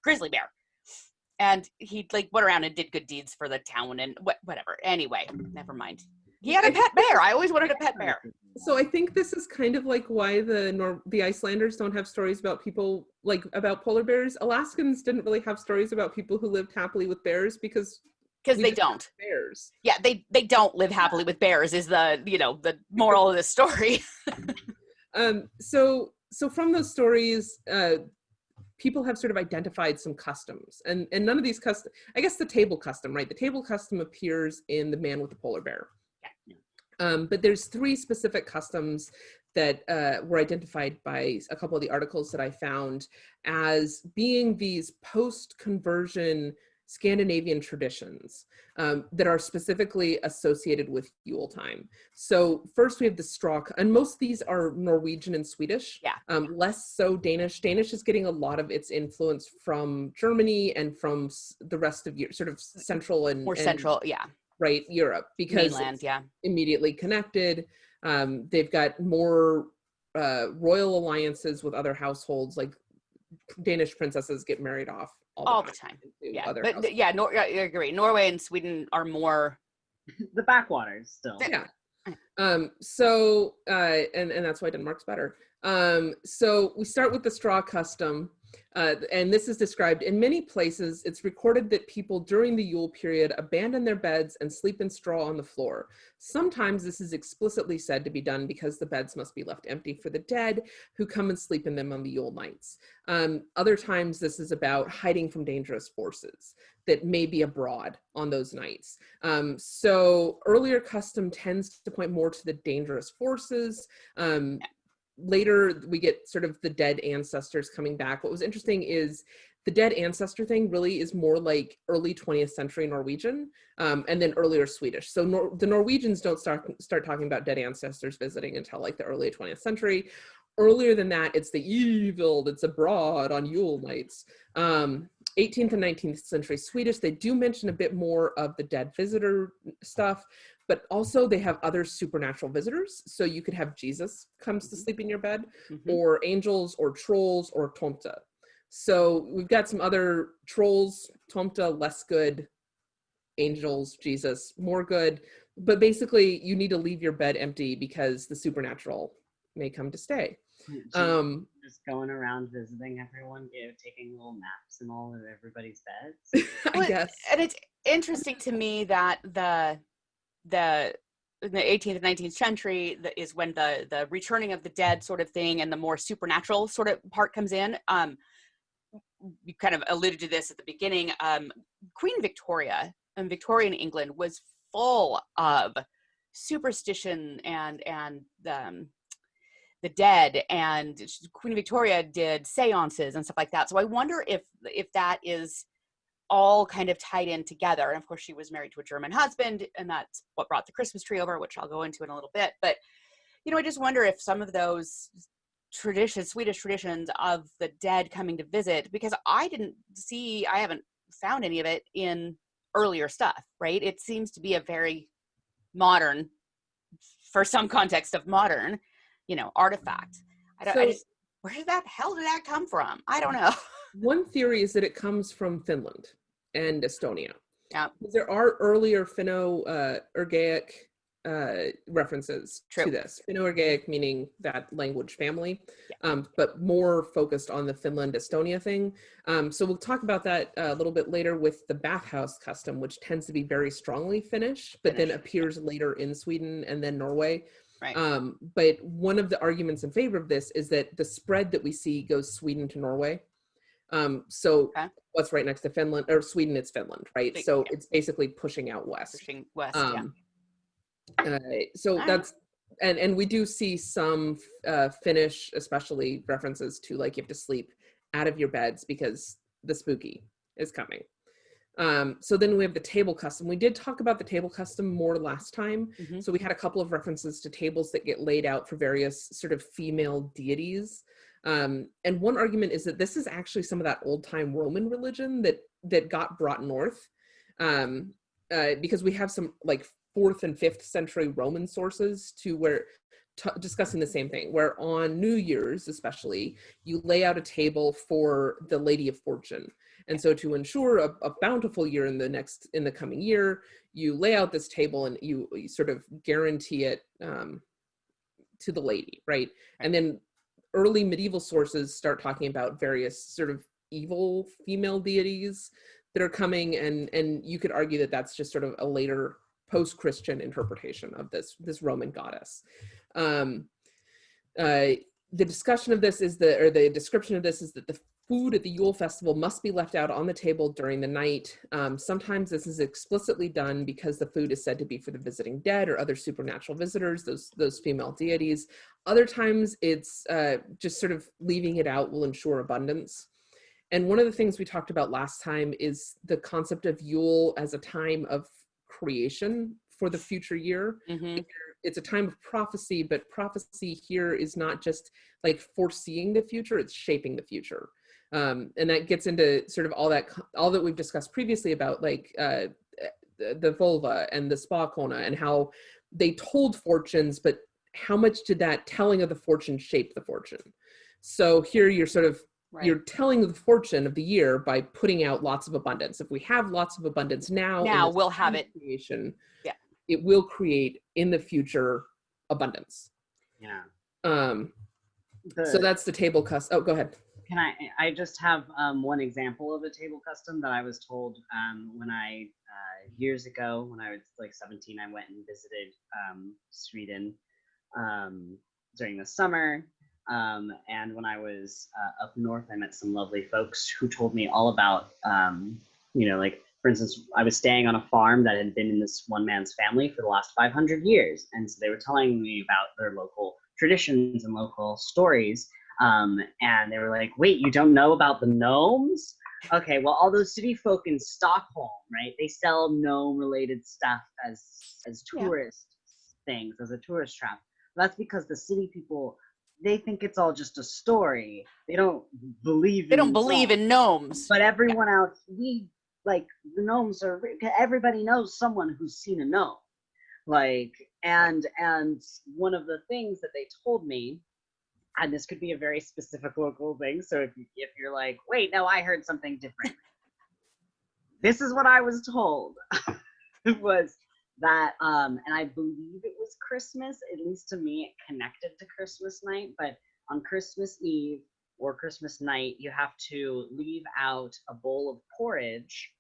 [SPEAKER 1] grizzly bear, and he like went around and did good deeds for the town and whatever. Anyway, never mind. He had a pet bear. I always wanted a pet bear.
[SPEAKER 3] So I think this is kind of like why the Icelanders don't have stories about people like about polar bears. Alaskans didn't really have stories about people who lived happily with bears because they don't. Bears.
[SPEAKER 1] Yeah, they don't live happily with bears is the, you know, the moral of this story.
[SPEAKER 3] So from those stories, people have sort of identified some customs, and none of these I guess the table custom, right? The table custom appears in The Man with the Polar Bear. But there's 3 specific customs that were identified by a couple of the articles that I found as being these post-conversion Scandinavian traditions that are specifically associated with Yule time. So first we have the straw, and most of these are Norwegian and Swedish, less so Danish. Danish is getting a lot of its influence from Germany and from the rest of sort of central and
[SPEAKER 1] central,
[SPEAKER 3] right, Europe, because
[SPEAKER 1] mainland,
[SPEAKER 3] immediately connected. They've got more royal alliances with other households, like Danish princesses get married off all the time.
[SPEAKER 1] I agree. Norway and Sweden are more
[SPEAKER 2] the backwaters still.
[SPEAKER 3] So and that's why Denmark's better. So we start with the straw custom, and this is described in many places. It's recorded that people during the Yule period abandon their beds and sleep in straw on the floor. Sometimes this is explicitly said to be done because the beds must be left empty for the dead who come and sleep in them on the Yule nights. Other times this is about hiding from dangerous forces that may be abroad on those nights. So earlier custom tends to point more to the dangerous forces. Later, we get sort of the dead ancestors coming back. What was interesting is the dead ancestor thing really is more like early 20th century Norwegian, and then earlier Swedish. So the Norwegians don't start talking about dead ancestors visiting until like the early 20th century. Earlier than that, it's the evil that's abroad on Yule nights. 18th and 19th century Swedish, they do mention a bit more of the dead visitor stuff, but also they have other supernatural visitors. So you could have Jesus comes to sleep in your bed, or angels, or trolls, or tomta. So we've got some other trolls, tomta, less good, angels, Jesus, more good. But basically, you need to leave your bed empty because the supernatural may come to stay.
[SPEAKER 2] Just going around visiting everyone, taking little naps in all of everybody's beds.
[SPEAKER 3] I guess.
[SPEAKER 1] And it's interesting to me that in the 18th and 19th century is when the returning of the dead sort of thing and the more supernatural sort of part comes in. You kind of alluded to this at the beginning. Queen Victoria in Victorian England was full of superstition and the dead, and Queen Victoria did seances and stuff like that. So I wonder if that is all kind of tied in together. And of course, she was married to a German husband, and that's what brought the Christmas tree over, which I'll go into in a little bit. But I just wonder if some of those Swedish traditions of the dead coming to visit, because I haven't found any of it in earlier stuff, right? It seems to be a very modern, for some context of modern, artifact. Where did that come from? I don't know.
[SPEAKER 3] One theory is that it comes from Finland and Estonia.
[SPEAKER 1] Yeah.
[SPEAKER 3] There are earlier Finno-Ugric references to this. Finno-Ugric meaning that language family, but more focused on the Finland-Estonia thing. So we'll talk about that a little bit later with the bathhouse custom, which tends to be very strongly Finnish, but then appears later in Sweden and then Norway.
[SPEAKER 1] Right.
[SPEAKER 3] But one of the arguments in favor of this is that the spread that we see goes Sweden to Norway. What's right next to Finland or Sweden? It's Finland, right? So it's basically pushing out west.
[SPEAKER 1] Pushing west,
[SPEAKER 3] So that's, and we do see some Finnish, especially references to like you have to sleep out of your beds because the spooky is coming. So then we have the table custom. We did talk about the table custom more last time. So we had a couple of references to tables that get laid out for various sort of female deities. And one argument is that this is actually some of that old time Roman religion that got brought north, because we have some like 4th and 5th century Roman sources to where discussing the same thing, where on New Year's especially, you lay out a table for the Lady of Fortune. And so to ensure a bountiful year in the coming year, you lay out this table and you sort of guarantee it to the lady, right? And then early medieval sources start talking about various sort of evil female deities that are coming, and you could argue that that's just sort of a later post-Christian interpretation of this Roman goddess. The discussion of this is the description of this is that the food at the Yule festival must be left out on the table during the night. Sometimes this is explicitly done because the food is said to be for the visiting dead or other supernatural visitors, those female deities. Other times it's just sort of leaving it out will ensure abundance. And one of the things we talked about last time is the concept of Yule as a time of creation for the future year. It's a time of prophecy, but prophecy here is not just like foreseeing the future, it's shaping the future. And that gets into sort of all that we've discussed previously about like the vulva and the spåkona and how they told fortunes, but how much did that telling of the fortune shape the fortune? So here you're sort of, you're telling the fortune of the year by putting out lots of abundance. If we have lots of abundance now
[SPEAKER 1] we'll have it.
[SPEAKER 3] Creation, it will create in the future abundance. So that's the table custom. Oh, go ahead.
[SPEAKER 2] Can I just have one example of a table custom that I was told when I, years ago, when I was like 17, I went and visited Sweden during the summer. And when I was up north, I met some lovely folks who told me all about, like, for instance, I was staying on a farm that had been in this one man's family for the last 500 years. And so they were telling me about their local traditions and local stories. And they were like, wait, you don't know about the gnomes? Okay, well, all those city folk in Stockholm, right? They sell gnome-related stuff as tourist things, as a tourist trap. That's because the city people they think it's all just a story. They don't believe
[SPEAKER 1] They don't believe in gnomes.
[SPEAKER 2] But everyone else, like, the gnomes are, everybody knows someone who's seen a gnome. Like, and one of the things that they told me, and this could be a very specific local thing, so if you're like, wait, no, I heard something different. This is what I was told. It was that, and I believe it was Christmas, at least to me, it connected to Christmas night, but on Christmas Eve or Christmas night, you have to leave out a bowl of porridge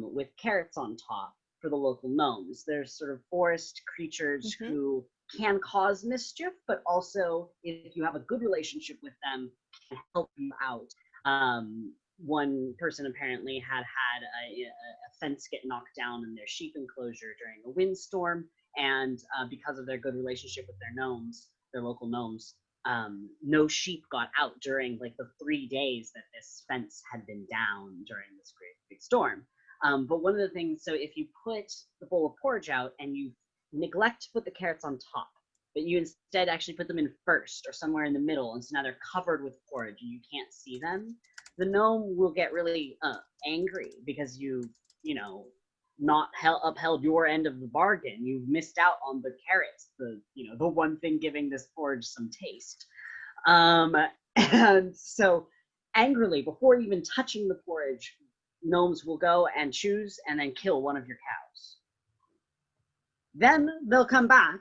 [SPEAKER 2] with carrots on top for the local gnomes. There's sort of forest creatures who can cause mischief, but also if you have a good relationship with them, can help you out. One person apparently had a fence get knocked down in their sheep enclosure during a windstorm, and because of their good relationship with their gnomes, their local gnomes, no sheep got out during like the 3 days that this fence had been down during this great big storm. But one of the things, so if you put the bowl of porridge out and you neglect to put the carrots on top, but you instead actually put them in first or somewhere in the middle, and so now they're covered with porridge and you can't see them, the gnome will get really angry because you not upheld your end of the bargain. You've missed out on the carrots, the one thing giving this porridge some taste. And so angrily, before even touching the porridge, gnomes will go and choose and then kill one of your cows. Then they'll come back,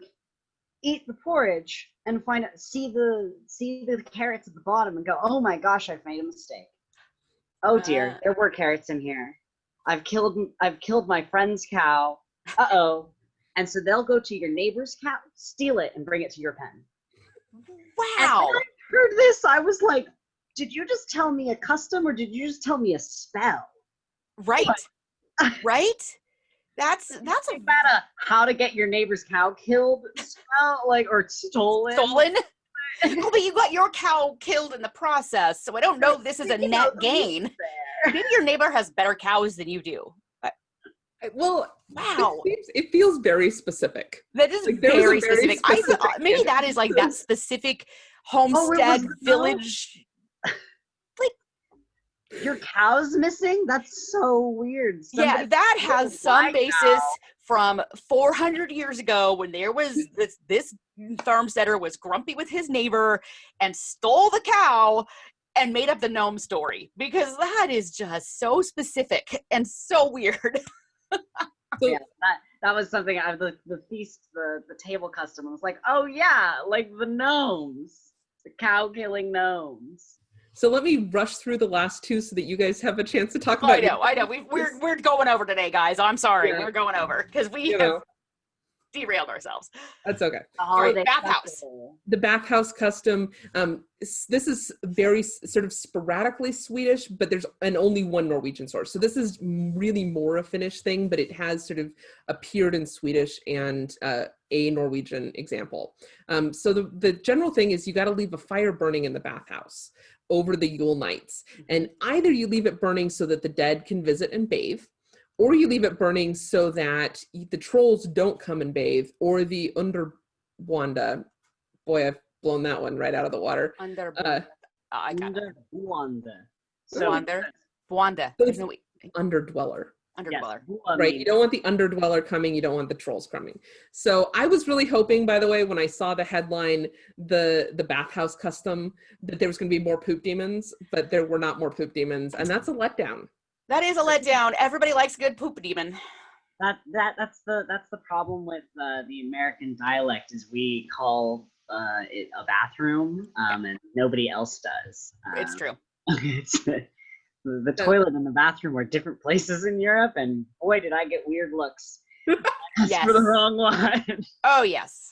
[SPEAKER 2] eat the porridge, and see the carrots at the bottom and go, oh my gosh, I've made a mistake. Oh dear, there were carrots in here. I've killed my friend's cow. Uh-oh. And so they'll go to your neighbor's cow, steal it, and bring it to your pen.
[SPEAKER 1] Wow.
[SPEAKER 2] And when I heard this, I was like, did you just tell me a custom or did you just tell me a spell?
[SPEAKER 1] Right. Right? That's
[SPEAKER 2] about a how to get your neighbor's cow killed spell, like, or stolen.
[SPEAKER 1] Stolen? Oh, but you got your cow killed in the process, so I don't know if this is a net gain. Maybe your neighbor has better cows than you do.
[SPEAKER 3] Well,
[SPEAKER 1] wow,
[SPEAKER 3] it feels very specific.
[SPEAKER 1] That is
[SPEAKER 3] like,
[SPEAKER 1] very specific. Maybe that is like that specific homestead village.
[SPEAKER 2] Your cow's missing? That's so weird.
[SPEAKER 1] Yeah, that has some basis from 400 years ago when there was this farmsteader was grumpy with his neighbor and stole the cow and made up the gnome story, because that is just so specific and so weird.
[SPEAKER 2] Yeah, that was something. The feast, the table custom. I was like, oh yeah, like the gnomes, the cow killing gnomes.
[SPEAKER 3] So let me rush through the last two so that you guys have a chance to talk about.
[SPEAKER 1] I know. We're going over today, guys. I'm sorry, we're going over because we have derailed ourselves.
[SPEAKER 3] That's okay.
[SPEAKER 1] The bathhouse.
[SPEAKER 3] The bathhouse custom. This is very sort of sporadically Swedish, but there's only one Norwegian source. So this is really more a Finnish thing, but it has sort of appeared in Swedish and a Norwegian example. So the general thing is you got to leave a fire burning in the bathhouse over the Yule nights. And either you leave it burning so that the dead can visit and bathe, or you leave it burning so that the trolls don't come and bathe, or the underwanda. Boy, I've blown that one right out of the water.
[SPEAKER 1] I got it.
[SPEAKER 3] Underdweller.
[SPEAKER 1] Underdweller.
[SPEAKER 3] Right, you don't want the underdweller coming, you don't want the trolls coming. So I was really hoping, by the way, when I saw the headline, the bathhouse custom, that there was going to be more poop demons, but there were not more poop demons, and that's a letdown.
[SPEAKER 1] That is a letdown. Everybody likes a good poop demon.
[SPEAKER 2] That's the problem with the American dialect, is we call it a bathroom, and nobody else does.
[SPEAKER 1] It's true.
[SPEAKER 2] The toilet and the bathroom are different places in Europe, and boy, did I get weird looks.
[SPEAKER 1] Yes.
[SPEAKER 2] For the wrong one.
[SPEAKER 1] Oh, yes.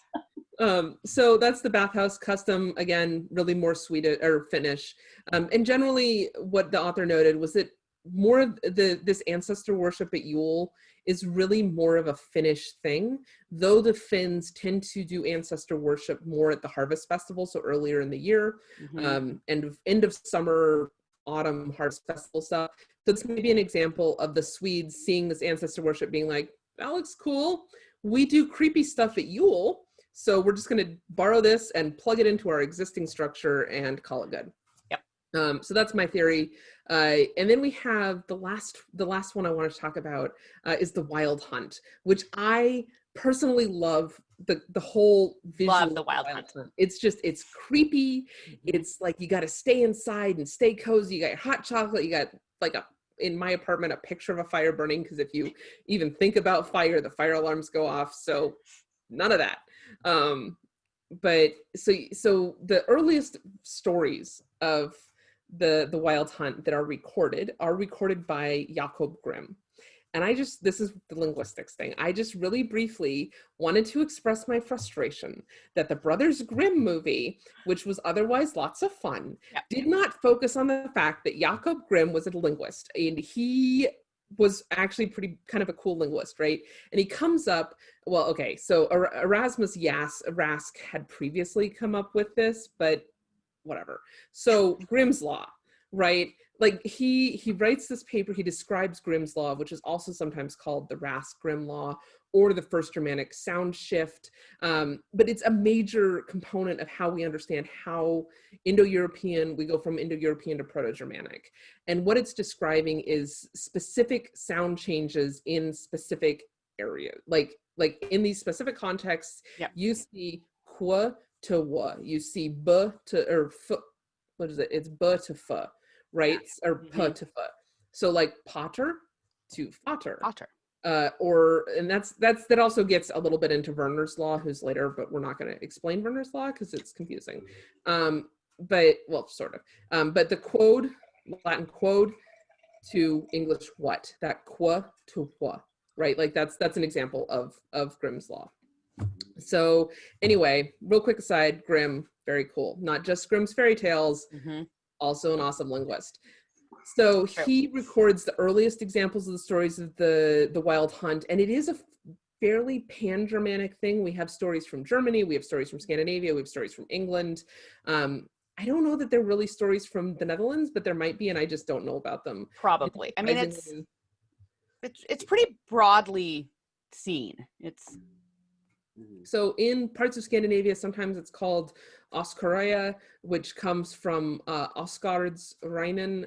[SPEAKER 3] So that's the bathhouse custom, again, really more Swedish or Finnish. And generally what the author noted was that more of this ancestor worship at Yule is really more of a Finnish thing, though the Finns tend to do ancestor worship more at the harvest festival, so earlier in the year, and end of summer, autumn harvest festival stuff. So it's maybe an example of the Swedes seeing this ancestor worship being like, that looks cool. We do creepy stuff at Yule, So we're just going to borrow this and plug it into our existing structure and call it good.
[SPEAKER 1] Yep.
[SPEAKER 3] So that's my theory. And then we have the last one I want to talk about is the Wild Hunt, which I personally love the whole visual.
[SPEAKER 1] Love the Wild Hunt.
[SPEAKER 3] It's creepy. It's like you got to stay inside and stay cozy. You got your hot chocolate. You got like in my apartment, a picture of a fire burning, because if you even think about fire, the fire alarms go off. So none of that. But so the earliest stories of the Wild Hunt that are recorded by Jakob Grimm. And this is the linguistics thing. I just really briefly wanted to express my frustration that the Brothers Grimm movie, which was otherwise lots of fun, did not focus on the fact that Jakob Grimm was a linguist, and he was actually pretty kind of a cool linguist, right? And he comes up, well, okay, so Erasmus Rask had previously come up with this, but whatever. So Grimm's Law, right? Like he writes this paper, he describes Grimm's Law, which is also sometimes called the Rask-Grimm Law or the First Germanic Sound Shift. But it's a major component of how we understand how Indo-European, we go from Indo-European to Proto-Germanic. And what it's describing is specific sound changes in specific areas. Like in these specific contexts, you see qua to wa, you see b to, or f, what is it? It's b to f. Right? Or p to f. So like potter to fatter. And that also gets a little bit into Werner's Law, who's later, but we're not going to explain Werner's Law because it's confusing. But well, sort of. But the quod, Latin quod to English what? That qua to what? Right? Like that's an example of Grimm's Law. So anyway, real quick aside, Grimm, very cool. Not just Grimm's fairy tales. Also an awesome linguist. So he records the earliest examples of the stories of the Wild Hunt, and it is a fairly pan-Germanic thing. We have stories from Germany, we have stories from Scandinavia, we have stories from England. I don't know that they're really stories from the Netherlands, but there might be, and I just don't know about them.
[SPEAKER 1] Probably. I mean, it's pretty broadly seen.
[SPEAKER 3] So in parts of Scandinavia, sometimes it's called Oscarøya, which comes from Osgard's Reinen,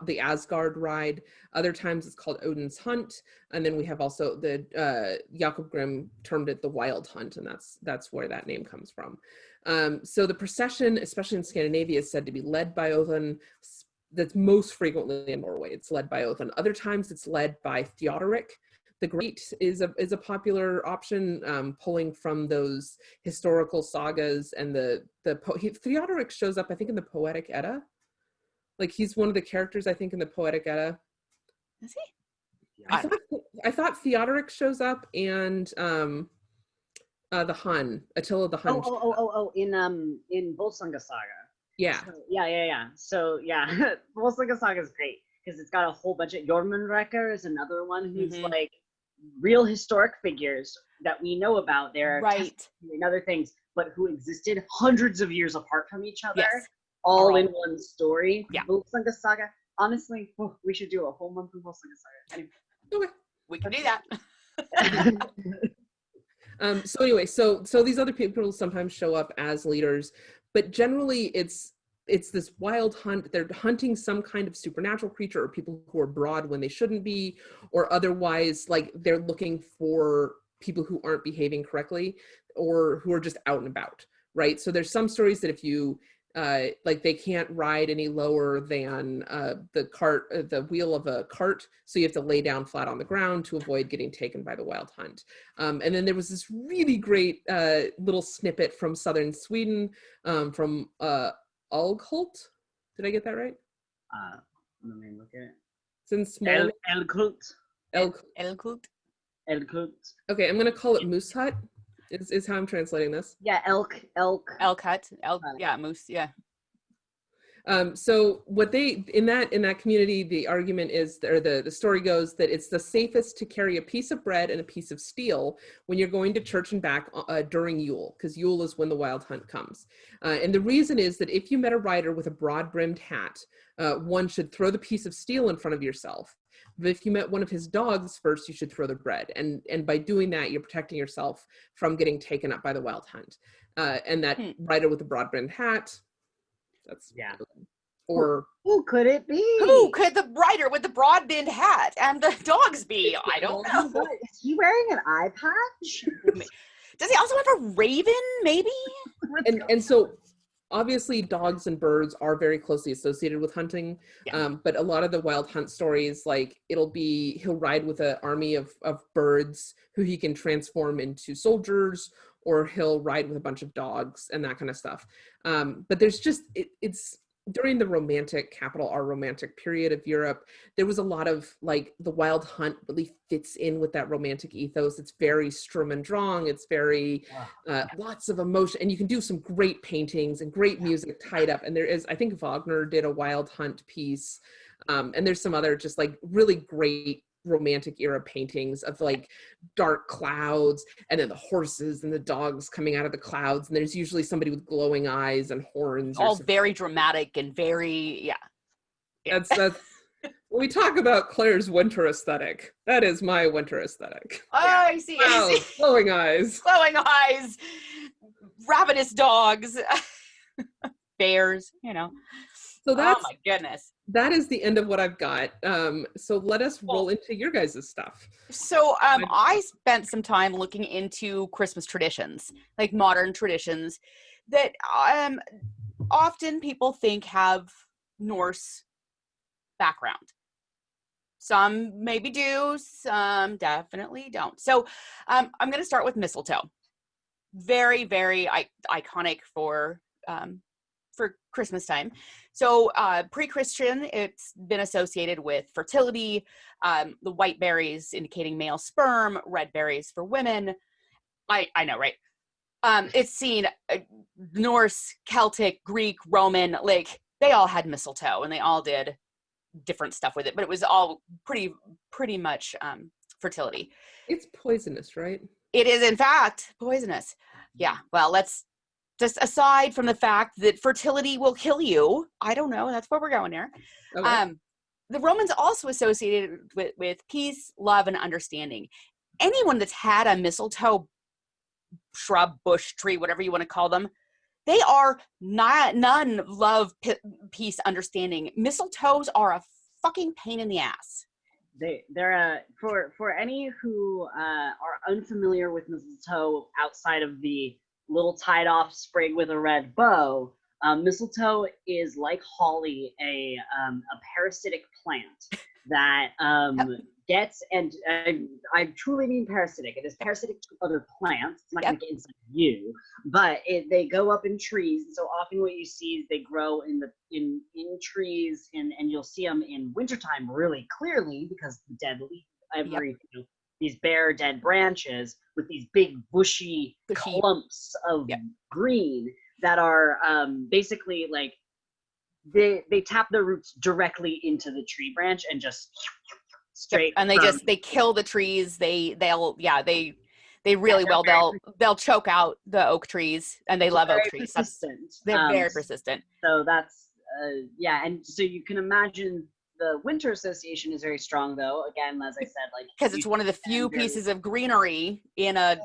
[SPEAKER 3] the Asgard ride. Other times it's called Odin's Hunt. And then we have also the Jakob Grimm termed it the Wild Hunt, and that's where that name comes from. So the procession, especially in Scandinavia, is said to be led by Odin. That's most frequently in Norway. It's led by Odin. Other times it's led by Theodoric the Great is a popular option, pulling from those historical sagas, and Theodoric shows up, I think, in the Poetic Edda. Like he's one of the characters, I think, in the Poetic Edda.
[SPEAKER 1] Is he?
[SPEAKER 3] I thought Theodoric shows up, and the Hun, Attila the Hun.
[SPEAKER 2] In Volsunga Saga.
[SPEAKER 3] Yeah.
[SPEAKER 2] So, yeah. So yeah, Volsunga Saga is great because it's got a whole bunch of Jormunrekkr is another one who's like real historic figures that we know about. They're
[SPEAKER 1] right
[SPEAKER 2] and other things, but who existed hundreds of years apart from each other,
[SPEAKER 1] all
[SPEAKER 2] in one story.
[SPEAKER 1] Yeah.
[SPEAKER 2] Volsunga Saga. Honestly, we should do a whole month of Volsunga Saga. Anyway.
[SPEAKER 1] Okay. We can do that.
[SPEAKER 3] So anyway, so these other people sometimes show up as leaders, but generally it's this wild hunt. They're hunting some kind of supernatural creature, or people who are broad when they shouldn't be, or otherwise like they're looking for people who aren't behaving correctly or who are just out and about, right? So there's some stories that if you like they can't ride any lower than the wheel of a cart, so you have to lay down flat on the ground to avoid getting taken by the wild hunt. And then there was this really great little snippet from southern Sweden, from Alghult. Did I get that right?
[SPEAKER 2] Let me look at it.
[SPEAKER 3] It's in small.
[SPEAKER 1] Elkult.
[SPEAKER 3] Okay, I'm gonna call it Moose Hut. Is how I'm translating this.
[SPEAKER 2] Yeah, elk
[SPEAKER 1] hut. Yeah, moose. Yeah.
[SPEAKER 3] So what they in that community, the argument is, or the story goes, that it's the safest to carry a piece of bread and a piece of steel when you're going to church and back during Yule, because Yule is when the wild hunt comes. And the reason is that if you met a rider with a broad-brimmed hat, one should throw the piece of steel in front of yourself. But if you met one of his dogs first, you should throw the bread. And by doing that, you're protecting yourself from getting taken up by the wild hunt. And that rider with the broad brimmed hat, that's or
[SPEAKER 2] who could it be?
[SPEAKER 1] Who could the rider with the broad brimmed hat and the dogs be? I don't know.
[SPEAKER 2] Is he wearing an eye patch?
[SPEAKER 1] Does he also have a raven, maybe?
[SPEAKER 3] And so obviously dogs and birds are very closely associated with hunting. But a lot of the wild hunt stories, like he'll ride with an army of birds who he can transform into soldiers, or he'll ride with a bunch of dogs and that kind of stuff. But there's just, it's during the romantic period of Europe, there was a lot of like the wild hunt really fits in with that romantic ethos. It's very Sturm und Drang. It's very lots of emotion, and you can do some great paintings and great music tied up. And there is, I think Wagner did a wild hunt piece, and there's some other just like really great romantic era paintings of like dark clouds and then the horses and the dogs coming out of the clouds, and there's usually somebody with glowing eyes and horns,
[SPEAKER 1] all very dramatic and very
[SPEAKER 3] that's when we talk about Claire's winter aesthetic, that is my winter aesthetic.
[SPEAKER 1] I see.
[SPEAKER 3] Clouds, glowing eyes,
[SPEAKER 1] ravenous dogs, bears,
[SPEAKER 3] so that's,
[SPEAKER 1] oh my goodness,
[SPEAKER 3] that is the end of what I've got. So let us roll into your guys' stuff.
[SPEAKER 1] So I spent some time looking into Christmas traditions, like modern traditions that often people think have Norse background. Some maybe do, some definitely don't. So I'm going to start with mistletoe. Very, very iconic for Christmas time. So pre-Christian, it's been associated with fertility, the white berries indicating male sperm, red berries for women. I know, right? It's seen Norse, Celtic, Greek, Roman, like they all had mistletoe and they all did different stuff with it, but it was all pretty much fertility.
[SPEAKER 3] It's poisonous, right?
[SPEAKER 1] It is in fact poisonous. Yeah, well, let's just aside from the fact that fertility will kill you, I don't know, that's where we're going here. Okay. The Romans also associated with peace, love, and understanding. Anyone that's had a mistletoe shrub, bush, tree, whatever you want to call them, they are none love, peace, understanding. Mistletoes are a fucking pain in the ass.
[SPEAKER 2] They're for any who are unfamiliar with mistletoe outside of the little tied off sprig with a red bow, mistletoe is like holly, a parasitic plant that gets, and I truly mean parasitic. It is parasitic to other plants. It's not going to get inside you, but they go up in trees. And so often what you see is they grow in trees, and you'll see them in wintertime really clearly because the dead leaf, these bare dead branches with these big bushy clumps of green that are basically like they tap their roots directly into the tree branch and just straight.
[SPEAKER 1] And they kill the trees. They really they'll choke out the oak trees, and they love oak trees. They're very persistent.
[SPEAKER 2] So that's and so you can imagine. The winter association is very strong, though. Again, as I said, like
[SPEAKER 1] because it's one of the few pieces of greenery in a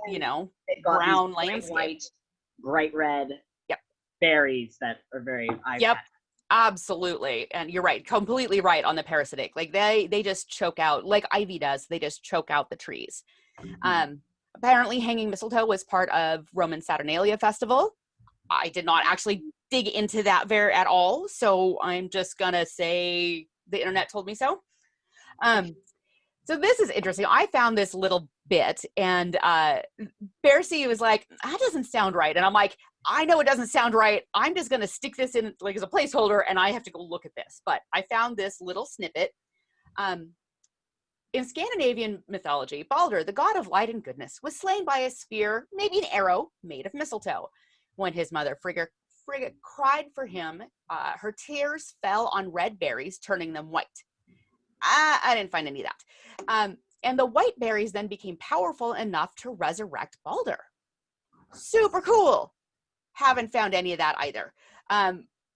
[SPEAKER 1] brown landscape.
[SPEAKER 2] Bright red berries that are very eye-catching.
[SPEAKER 1] Absolutely, and you're right, completely right on the parasitic. Like they just choke out, like ivy does. They just choke out the trees. Mm-hmm. Apparently, hanging mistletoe was part of Roman Saturnalia festival. I did not actually dig into that at all, so I'm just gonna say. The internet told me so. So this is interesting. I found this little bit, and Bercy was like, that doesn't sound right. And I'm like, I know it doesn't sound right. I'm just going to stick this in like as a placeholder, and I have to go look at this. But I found this little snippet. In Scandinavian mythology, Balder, the god of light and goodness, was slain by a spear, maybe an arrow, made of mistletoe. When his mother, Frigga, cried for him, her tears fell on red berries, turning them white. I didn't find any of that. And the white berries then became powerful enough to resurrect Balder. Super cool. Haven't found any of that either.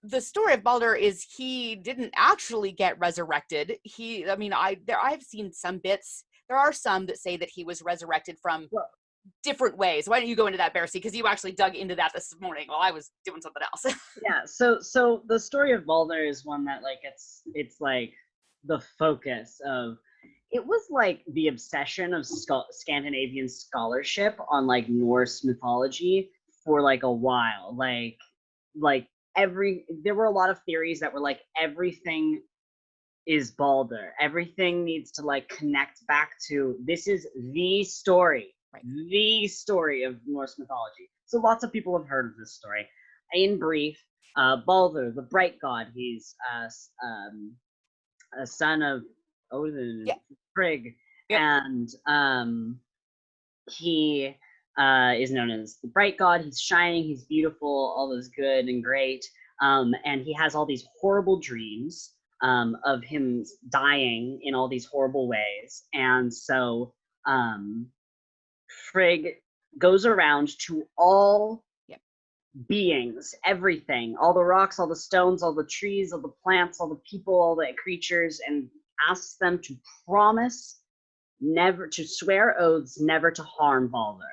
[SPEAKER 1] the story of Balder is he didn't actually get resurrected. I've seen some bits. There are some that say that he was resurrected from different ways. Why don't you go into that, Bercy? Because you actually dug into that this morning while I was doing something else.
[SPEAKER 2] Yeah, so the story of Balder is one that like it's like the focus of, it was like the obsession of Scandinavian scholarship on like Norse mythology for like a while. There were a lot of theories that were like everything is Balder. Everything needs to like connect back to, this is the story,
[SPEAKER 1] right.
[SPEAKER 2] The story of Norse mythology. So lots of people have heard of this story. In brief, Balder, the bright god, he's a son of Odin, Frigg, and he is known as the bright god. He's shining, he's beautiful, all is good and great, and he has all these horrible dreams of him dying in all these horrible ways. And so Frigg goes around to all beings, everything, all the rocks, all the stones, all the trees, all the plants, all the people, all the creatures, and asks them to promise never to swear oaths never to harm Balder.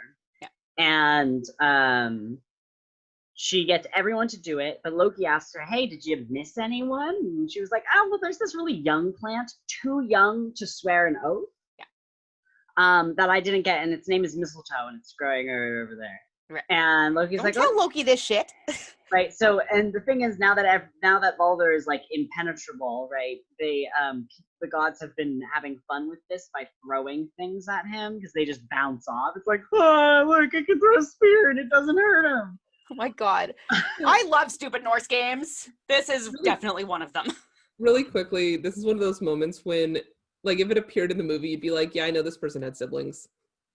[SPEAKER 2] And she gets everyone to do it, but Loki asks her, hey, did you miss anyone? And she was like, oh, well, there's this really young plant, too young to swear an oath, that I didn't get, and its name is mistletoe, and it's growing over there.
[SPEAKER 1] Right.
[SPEAKER 2] And Loki's
[SPEAKER 1] Don't
[SPEAKER 2] like,
[SPEAKER 1] tell Loki this shit.
[SPEAKER 2] Right. So, and the thing is, now that Balder is like impenetrable, right? The gods have been having fun with this by throwing things at him because they just bounce off. It's like, oh, look, I can throw a spear and it doesn't hurt him.
[SPEAKER 1] Oh my god, I love stupid Norse games. This is definitely one of them. Really
[SPEAKER 3] quickly, this is one of those moments when, like, if it appeared in the movie, you'd be like, yeah, I know this person had siblings.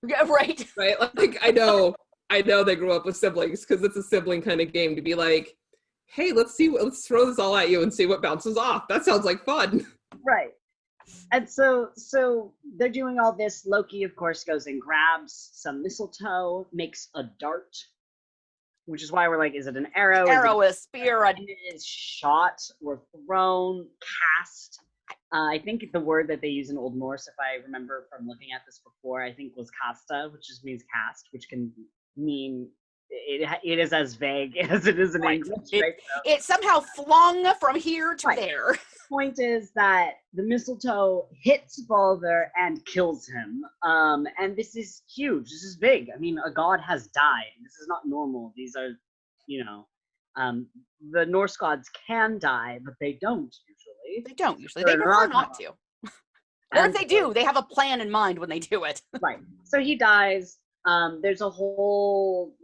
[SPEAKER 1] Yeah, right.
[SPEAKER 3] Right. Like, I know they grew up with siblings, because it's a sibling kind of game to be like, hey, let's throw this all at you and see what bounces off. That sounds like fun.
[SPEAKER 2] Right. And so they're doing all this. Loki, of course, goes and grabs some mistletoe, makes a dart, which is why we're like, is it an arrow?
[SPEAKER 1] A spear.
[SPEAKER 2] It is shot or thrown, cast. I think the word that they use in Old Norse, if I remember from looking at this before, I think was kasta, which just means cast, which can mean it is as vague as it is in English. Right?
[SPEAKER 1] It's somehow flung from here to there.
[SPEAKER 2] The point is that the mistletoe hits Balder and kills him. And this is huge. This is big. I mean, a god has died. This is not normal. These are, the Norse gods can die, but they don't usually.
[SPEAKER 1] They don't usually. They prefer not to. Or if they do, they have a plan in mind when they do it.
[SPEAKER 2] Right. So he dies. There's a whole,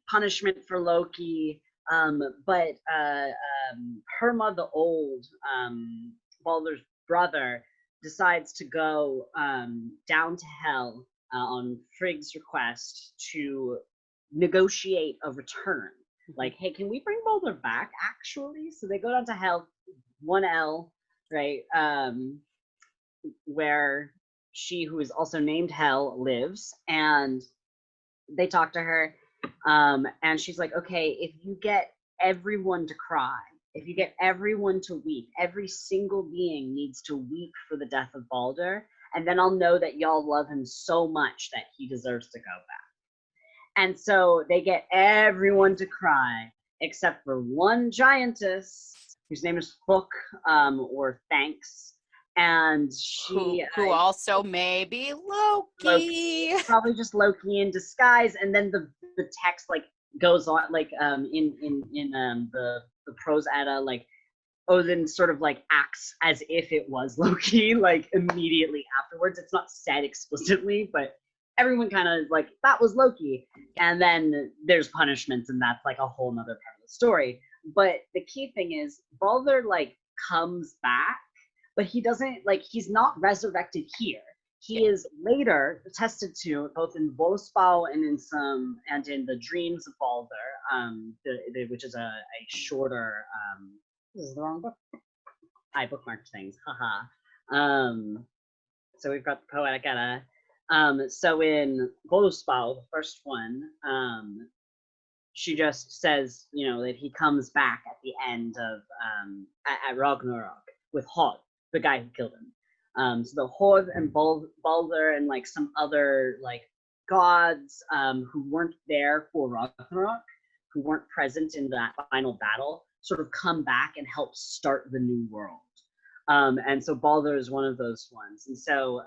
[SPEAKER 2] punishment for Loki. But Herma the Old, Balder's brother, decides to go down to Hell on Frigg's request to negotiate a return. Like, hey, can we bring Balder back, actually? So they go down to Hell, 1L, right, where she, who is also named Hel, lives, and they talk to her, and she's like, okay, if you get everyone to cry, if you get everyone to weep, every single being needs to weep for the death of Balder, and then I'll know that y'all love him so much that he deserves to go back. And so they get everyone to cry, except for one giantess, whose name is Thuk, or Thanks, and she
[SPEAKER 1] who also may be Loki.
[SPEAKER 2] Probably just Loki in disguise. And then the text like goes on, like in the prose edda, like Odin sort of like acts as if it was Loki, like immediately afterwards. It's not said explicitly, but everyone kind of like, that was Loki. And then there's punishments, and that's like a whole nother part of the story. But the key thing is Balder like comes back, but he doesn't, like, he's not resurrected here. He is later attested to both in Voluspa and in the Dreams of Balder, which is a shorter. This is the wrong book. I bookmarked things. Haha. So we've got the Poetic Edda. So in Voluspa, the first one, she just says, that he comes back at the end of at Ragnarok with Hod, the guy who killed him. So the Hod and Balder and like some other like gods who weren't there for Ragnarok, who weren't present in that final battle, sort of come back and help start the new world. And so Balder is one of those ones. And so,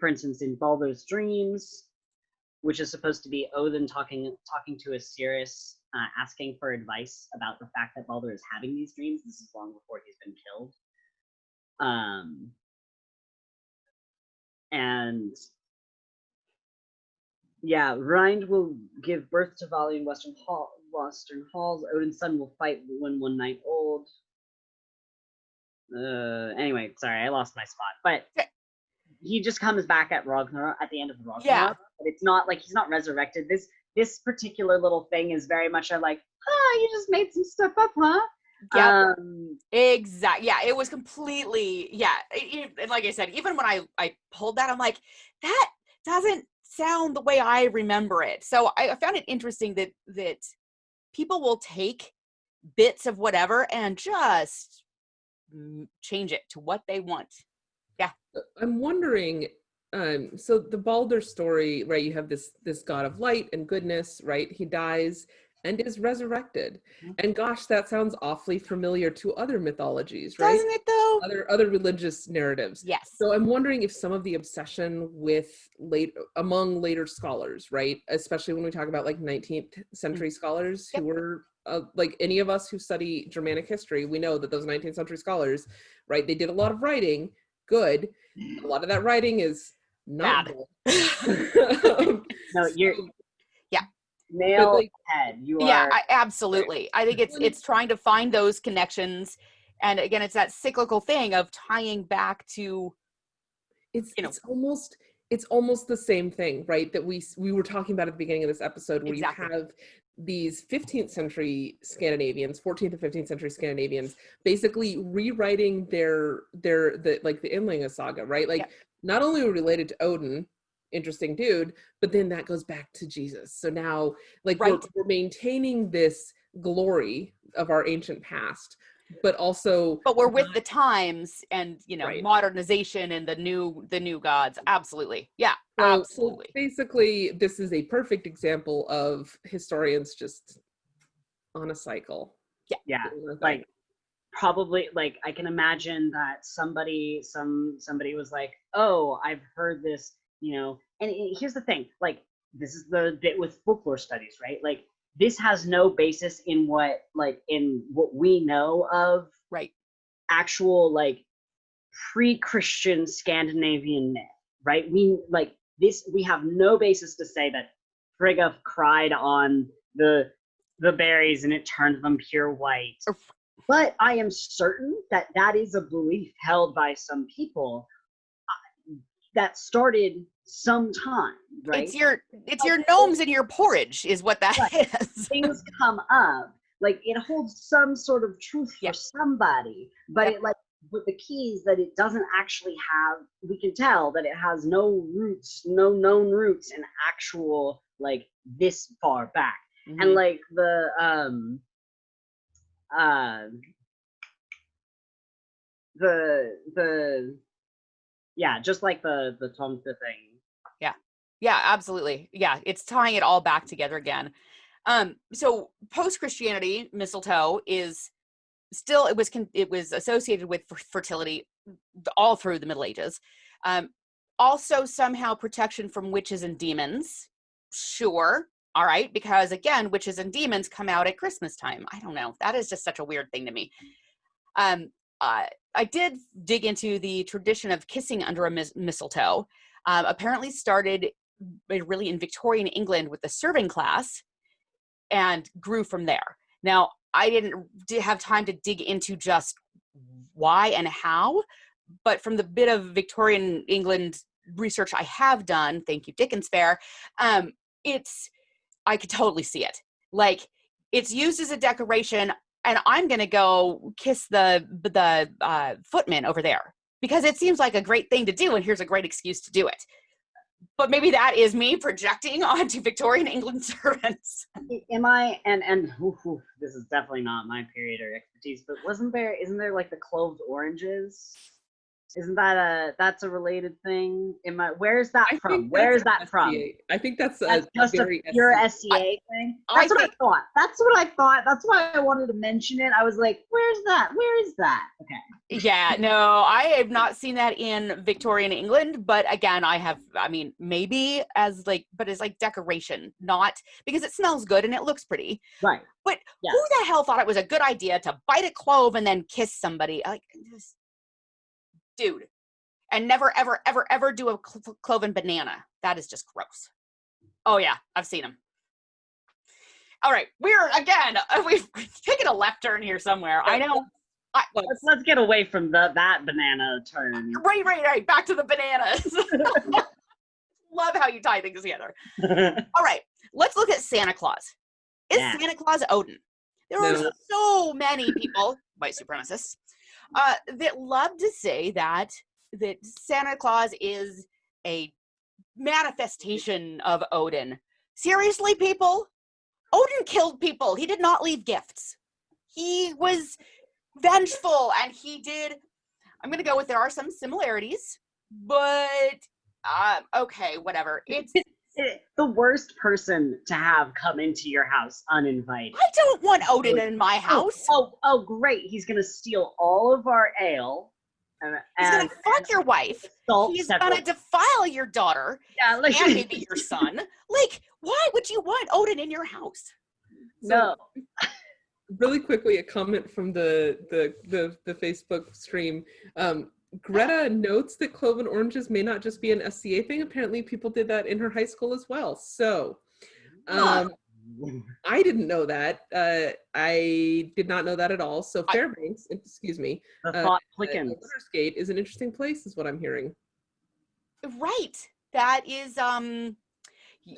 [SPEAKER 2] for instance, in Balder's dreams, which is supposed to be Odin talking to Osiris, asking for advice about the fact that Balder is having these dreams. This is long before he's been killed. And yeah, Rind will give birth to Vali in Western halls. Odin's son will fight when one night old. Anyway, sorry, I lost my spot. But he just comes back at Ragnarok, at the end of the Ragnarok.
[SPEAKER 1] Yeah.
[SPEAKER 2] But it's not like he's not resurrected. This particular little thing is very much like, you just made some stuff up, huh?
[SPEAKER 1] Yeah, exactly. Yeah, it was completely, and like I said, even when I pulled that, I'm like, that doesn't sound the way I remember it. So I found it interesting that people will take bits of whatever and just change it to what they want. Yeah.
[SPEAKER 3] I'm wondering, so the Balder story, right? You have this god of light and goodness, right? He dies and is resurrected. And gosh, that sounds awfully familiar to other mythologies, right?
[SPEAKER 1] Doesn't it though?
[SPEAKER 3] Other religious narratives.
[SPEAKER 1] Yes.
[SPEAKER 3] So I'm wondering if some of the obsession among later scholars, right? Especially when we talk about like 19th century scholars who were like any of us who study Germanic history, we know that those 19th century scholars, right? They did a lot of writing, good. A lot of that writing is not
[SPEAKER 1] Bad.
[SPEAKER 3] good.
[SPEAKER 2] No, you're nail head. You are.
[SPEAKER 1] Yeah, absolutely. I think it's trying to find those connections, and again, it's that cyclical thing of tying back to.
[SPEAKER 3] It's almost the same thing, right? That we were talking about at the beginning of this episode, where
[SPEAKER 1] Exactly.
[SPEAKER 3] you have these 15th century Scandinavians, 14th and 15th century Scandinavians, basically rewriting the Inlinga saga, right? Like not only related to Odin, interesting dude, but then that goes back to Jesus. So now like we're maintaining this glory of our ancient past, but we're
[SPEAKER 1] with the times and modernization and the new gods. Absolutely. Yeah, absolutely.
[SPEAKER 3] So basically this is a perfect example of historians just on a cycle.
[SPEAKER 2] Yeah, like probably like I can imagine that somebody was like, oh, I've heard this, and here's the thing, like this is the bit with folklore studies, right? Like this has no basis in what we know of actual like pre-Christian Scandinavian myth, right? We have no basis to say that Frigga cried on the berries and it turned them pure white. But I am certain that is a belief held by some people that started sometime, right?
[SPEAKER 1] It's your gnomes in your porridge is what that is.
[SPEAKER 2] Things come up, like it holds some sort of truth for somebody, but but the key is that it doesn't actually have, we can tell that it has no known roots in actual like this far back. And like just like the Tomte thing.
[SPEAKER 1] Yeah, absolutely. Yeah, it's tying it all back together again. So post-Christianity, mistletoe is still, it was associated with fertility all through the Middle Ages. Also somehow protection from witches and demons. Sure. All right. Because again, witches and demons come out at Christmas time. I don't know. That is just such a weird thing to me. I did dig into the tradition of kissing under a mistletoe. Apparently started really in Victorian England with the serving class and grew from there. Now, I didn't have time to dig into just why and how, but from the bit of Victorian England research I have done, thank you, Dickens Fair, I could totally see it. Like, it's used as a decoration, and I'm going to go kiss the footman over there because it seems like a great thing to do, and here's a great excuse to do it. but maybe that is me projecting onto Victorian England servants.
[SPEAKER 2] Am I, and this is definitely not my period or expertise, but isn't there like the cloved oranges? Isn't that that's a related thing? Where's that from? Where is that from?
[SPEAKER 3] I think that's
[SPEAKER 2] just a pure SCA thing. That's what I thought. That's what I thought. That's why I wanted to mention it. I was like, where's that? Where is that? Okay.
[SPEAKER 1] Yeah, no, I have not seen that in Victorian England, but again, maybe as but as like decoration, not because it smells good and it looks pretty.
[SPEAKER 2] Right.
[SPEAKER 1] But who the hell thought it was a good idea to bite a clove and then kiss somebody? Like, dude, and never, ever, ever, ever do a cloven banana. That is just gross. Oh yeah, I've seen them. All right, we've taken a left turn here somewhere. I know.
[SPEAKER 2] Let's get away from that banana turn.
[SPEAKER 1] Right. Back to the bananas. Love how you tie things together. All right, let's look at Santa Claus. Is Santa Claus Odin? There are so many people, white supremacists, that love to say that Santa Claus is a manifestation of Odin. Seriously, people? Odin killed people. He did not leave gifts. He was vengeful, and he did. I'm going to go with there are some similarities, but okay, whatever. It's
[SPEAKER 2] the worst person to have come into your house uninvited.
[SPEAKER 1] I don't want Odin in my house.
[SPEAKER 2] Oh, great. He's going to steal all of our ale.
[SPEAKER 1] He's going to fuck your wife. He's going to defile your daughter and maybe your son. Like, why would you want Odin in your house?
[SPEAKER 2] No.
[SPEAKER 3] Really quickly, a comment from the Facebook stream. Greta notes that cloven oranges may not just be an SCA thing. Apparently people did that in her high school as well. So I didn't know that. I did not know that at all. So Fairbanks, excuse me, Gate is an interesting place is what I'm hearing.
[SPEAKER 1] Right. That is,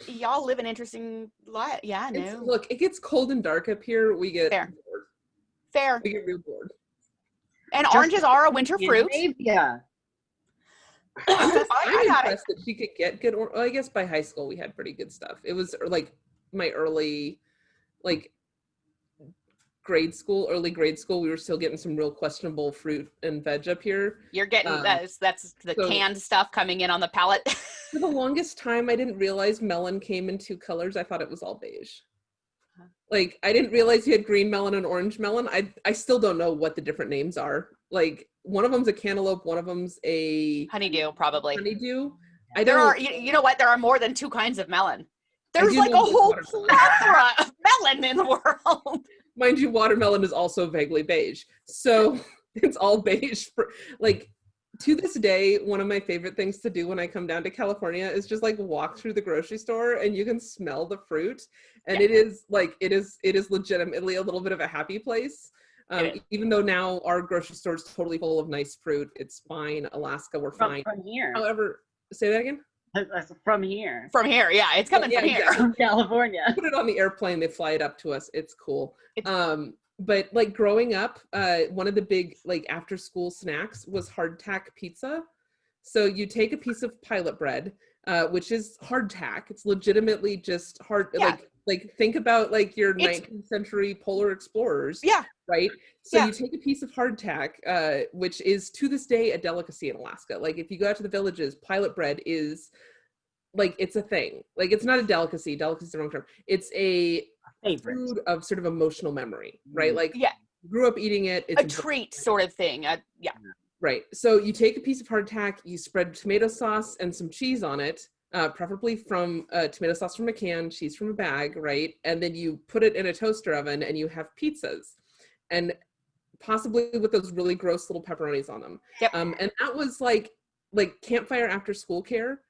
[SPEAKER 1] y'all live an interesting life. Yeah, no.
[SPEAKER 3] Look, it gets cold and dark up here. We get bored.
[SPEAKER 1] Fair.
[SPEAKER 3] We get real bored.
[SPEAKER 1] And oranges are a winter fruit.
[SPEAKER 2] Yeah.
[SPEAKER 3] I'm impressed that she could get good. I guess by high school we had pretty good stuff. It was like my early grade school. We were still getting some real questionable fruit and veg up here.
[SPEAKER 1] You're getting that's the canned stuff coming in on the pallet.
[SPEAKER 3] For the longest time, I didn't realize melon came in two colors. I thought it was all beige. Like, I didn't realize you had green melon and orange melon. I still don't know what the different names are. Like, one of them's a cantaloupe, one of them's a
[SPEAKER 1] honeydew, probably.
[SPEAKER 3] Honeydew.
[SPEAKER 1] You know what? There are more than two kinds of melon. There's like a whole plethora of melon in the world.
[SPEAKER 3] Mind you, watermelon is also vaguely beige. So it's all beige. To this day, one of my favorite things to do when I come down to California is just walk through the grocery store and you can smell the fruit. And it is legitimately a little bit of a happy place. Even though now our grocery store is totally full of nice fruit, it's fine. Alaska, we're fine.
[SPEAKER 2] From here.
[SPEAKER 3] However, say that again?
[SPEAKER 2] From here.
[SPEAKER 1] From here, yeah. It's coming from here.
[SPEAKER 2] From California.
[SPEAKER 3] Put it on the airplane, they fly it up to us. It's cool. But growing up, one of the big after school snacks was hardtack pizza. So you take a piece of pilot bread, which is hardtack. It's legitimately just hard. Yeah. Think about your 19th century polar explorers.
[SPEAKER 1] Yeah.
[SPEAKER 3] Right. So you take a piece of hardtack, which is to this day a delicacy in Alaska. If you go out to the villages, pilot bread is it's a thing. It's not a delicacy. Delicacy is the wrong term. It's a favorite food of sort of emotional memory, right? Grew up eating it. It's
[SPEAKER 1] a treat sort of thing.
[SPEAKER 3] Right. So you take a piece of hardtack, you spread tomato sauce and some cheese on it, preferably from tomato sauce from a can, cheese from a bag, right? And then you put it in a toaster oven and you have pizzas, and possibly with those really gross little pepperonis on them.
[SPEAKER 1] Yep.
[SPEAKER 3] And that was like campfire after school care.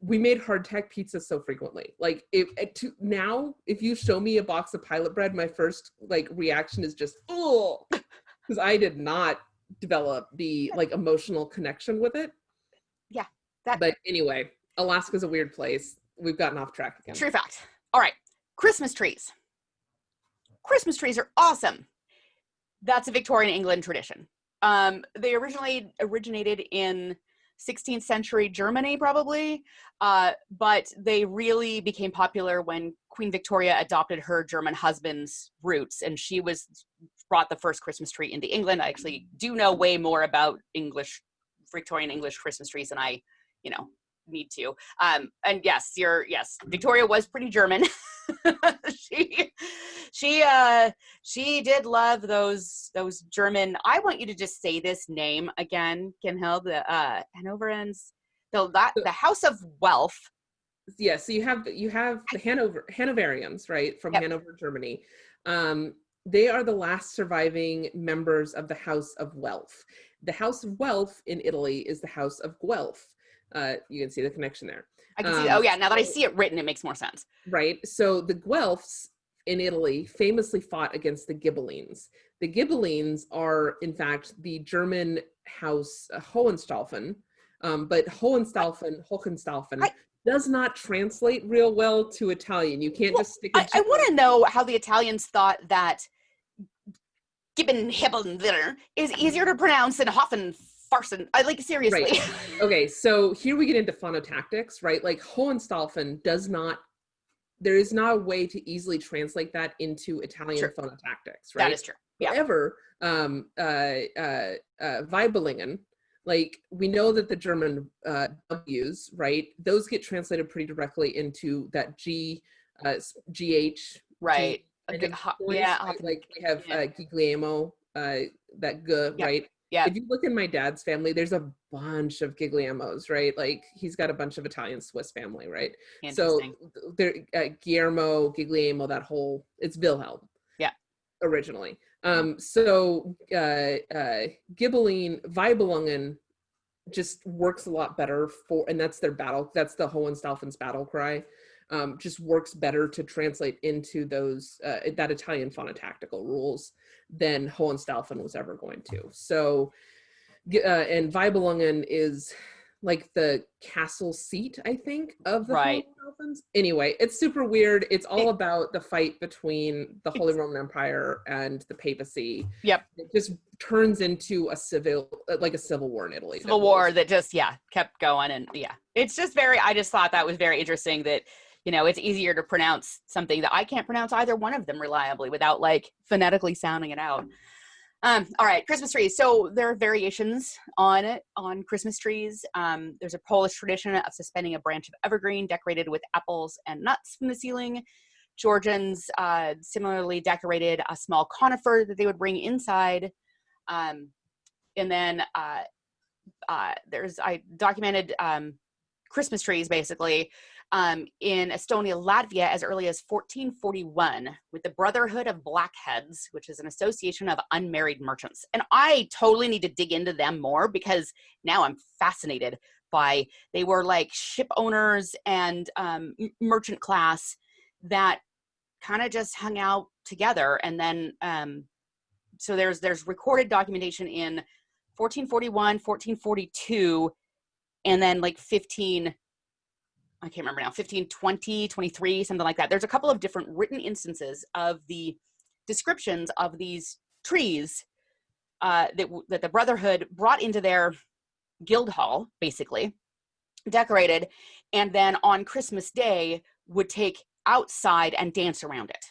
[SPEAKER 3] We made hardtack pizza so frequently. Now, if you show me a box of pilot bread, my first reaction is just because I did not develop the emotional connection with it.
[SPEAKER 1] Yeah.
[SPEAKER 3] But anyway, Alaska's a weird place. We've gotten off track again.
[SPEAKER 1] True fact. All right, Christmas trees. Christmas trees are awesome. That's a Victorian England tradition. They originally originated in 16th century Germany, probably. But they really became popular when Queen Victoria adopted her German husband's roots, and she brought the first Christmas tree into England. I actually do know way more about Victorian English Christmas trees than I, need to. And yes, Victoria was pretty German. She did love those German. I want you to just say this name again, Gunnell, the Hanoverians, the House of Wealth.
[SPEAKER 3] Yeah, so you have the Hanoverians, right, from Hanover, Germany. They are the last surviving members of the House of Wealth. The House of Wealth in Italy is the House of Guelph. You can see the connection there.
[SPEAKER 1] I can see. Oh yeah, now that I see it written, it makes more sense.
[SPEAKER 3] Right. So the Guelphs in Italy famously fought against the Ghibellines. The Ghibellines are, in fact, the German House Hohenstaufen, but Hohenstaufen does not translate real well to Italian. You can't just stick.
[SPEAKER 1] I want to know how the Italians thought that Gibben is easier to pronounce than Hohenfarsen. Seriously.
[SPEAKER 3] Right. Okay, so here we get into phonotactics, right? Like Hohenstaufen there is not a way to easily translate that into Italian phonotactics, right?
[SPEAKER 1] That is true. Yeah.
[SPEAKER 3] However, Weibelingen, like we know that the German W's, right? Those get translated pretty directly into that GH.
[SPEAKER 1] Right.
[SPEAKER 3] Like we have Gigliemo, that G, right?
[SPEAKER 1] Yeah.
[SPEAKER 3] If you look in my dad's family, there's a bunch of Gigliemos, right? Like he's got a bunch of Italian Swiss family, right? So there, Guillermo, Gigliemo, it's Wilhelm. Yeah. Originally. So Weibelungen just works a lot better and that's their battle. That's the Hohenstaufen's battle cry. Just works better to translate into those that Italian phonotactical rules than Hohenstaufen was ever going to. So, and Weibelungen is like the castle seat, I think, of the Hohenstaufens. Anyway, it's super weird. It's all about the fight between the Holy Roman Empire and the papacy. Yep. It just turns into a civil war in Italy.
[SPEAKER 1] Civil war that just, kept going. And it's just I just thought that was very interesting that, it's easier to pronounce something that I can't pronounce either one of them reliably without phonetically sounding it out. All right, Christmas trees. So there are variations on Christmas trees. There's a Polish tradition of suspending a branch of evergreen decorated with apples and nuts from the ceiling. Georgians similarly decorated a small conifer that they would bring inside. And then I documented Christmas trees basically in Estonia, Latvia as early as 1441 with the Brotherhood of Blackheads, which is an association of unmarried merchants. And I totally need to dig into them more because now I'm fascinated by, they were like ship owners and merchant class that kind of just hung out together. And then, so there's recorded documentation in 1441, 1442, and then 1520, 23, something like that. There's a couple of different written instances of the descriptions of these trees that the Brotherhood brought into their guild hall, basically, decorated, and then on Christmas Day would take outside and dance around it.